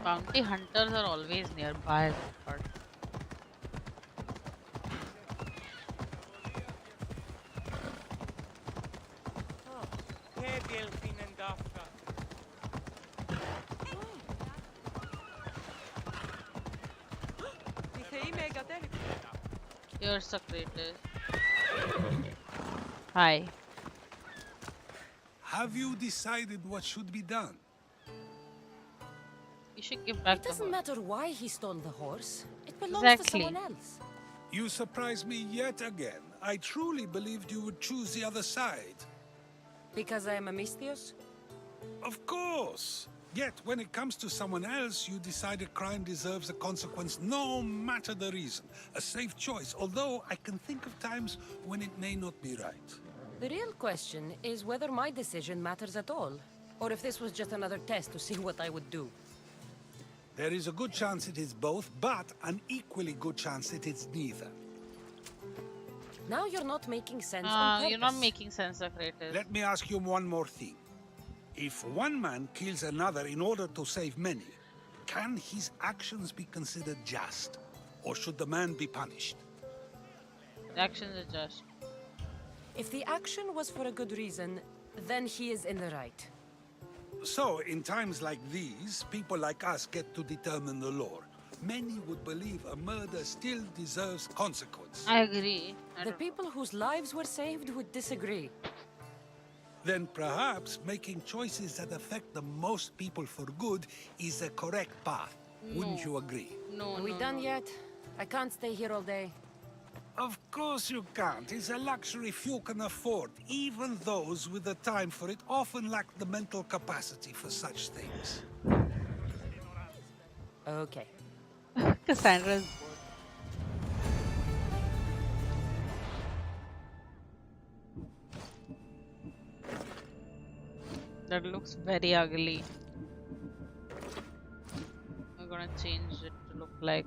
Bounty hunters are always nearby. But you're Socrates. Hi. Have you decided what should be done? You should give back It the doesn't horse. matter why he stole the horse. It belongs Exactly. to someone else. You surprise me yet again. I truly believed you would choose the other side. Because I am a Misthios? Of course. Yet, when it comes to someone else, you decide a crime deserves a consequence no matter the reason. A safe choice, although I can think of times when it may not be right. The real question is whether my decision matters at all, or if this was just another test to see what I would do. There is a good chance it is both, but an equally good chance it is neither. Now you're not making sense on purpose. You're not making sense, Socrates. Let me ask you one more thing. If one man kills another in order to save many, can his actions be considered just? Or should the man be punished? The actions are just. If the action was for a good reason, then he is in the right. So, in times like these, people like us get to determine the law. Many would believe a murder still deserves consequence. I agree. The people whose lives were saved would disagree. Then perhaps making choices that affect the most people for good is a correct path. Wouldn't you agree? No, Are we done yet? I can't stay here all day. Of course you can't. It's a luxury few can afford. Even those with the time for it often lack the mental capacity for such things. Okay. Cassandra's that looks very ugly. We're gonna change it to look like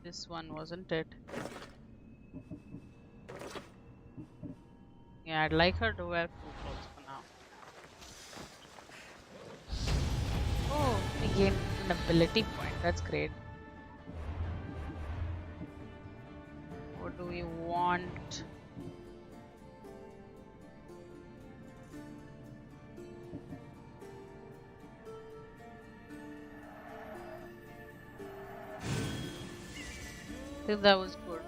this one, wasn't it? Yeah, I'd like her to wear blue clothes for now. Oh, we gained an ability point. That's great. What do we want? I think that was good.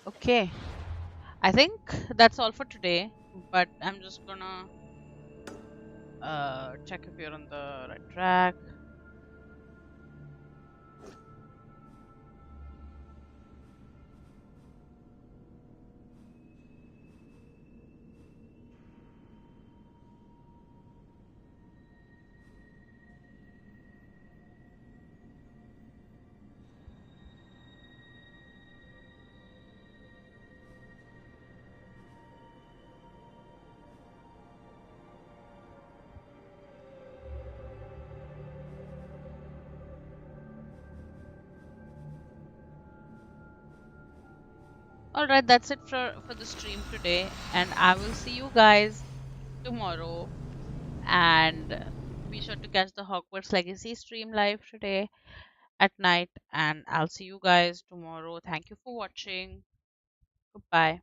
Okay, I think that's all for today, but I'm just gonna check if you're on the right track. All right, that's it for the stream today, and I will see you guys tomorrow. And be sure to catch the Hogwarts Legacy stream live today at night, and I'll see you guys tomorrow. Thank you for watching. Goodbye.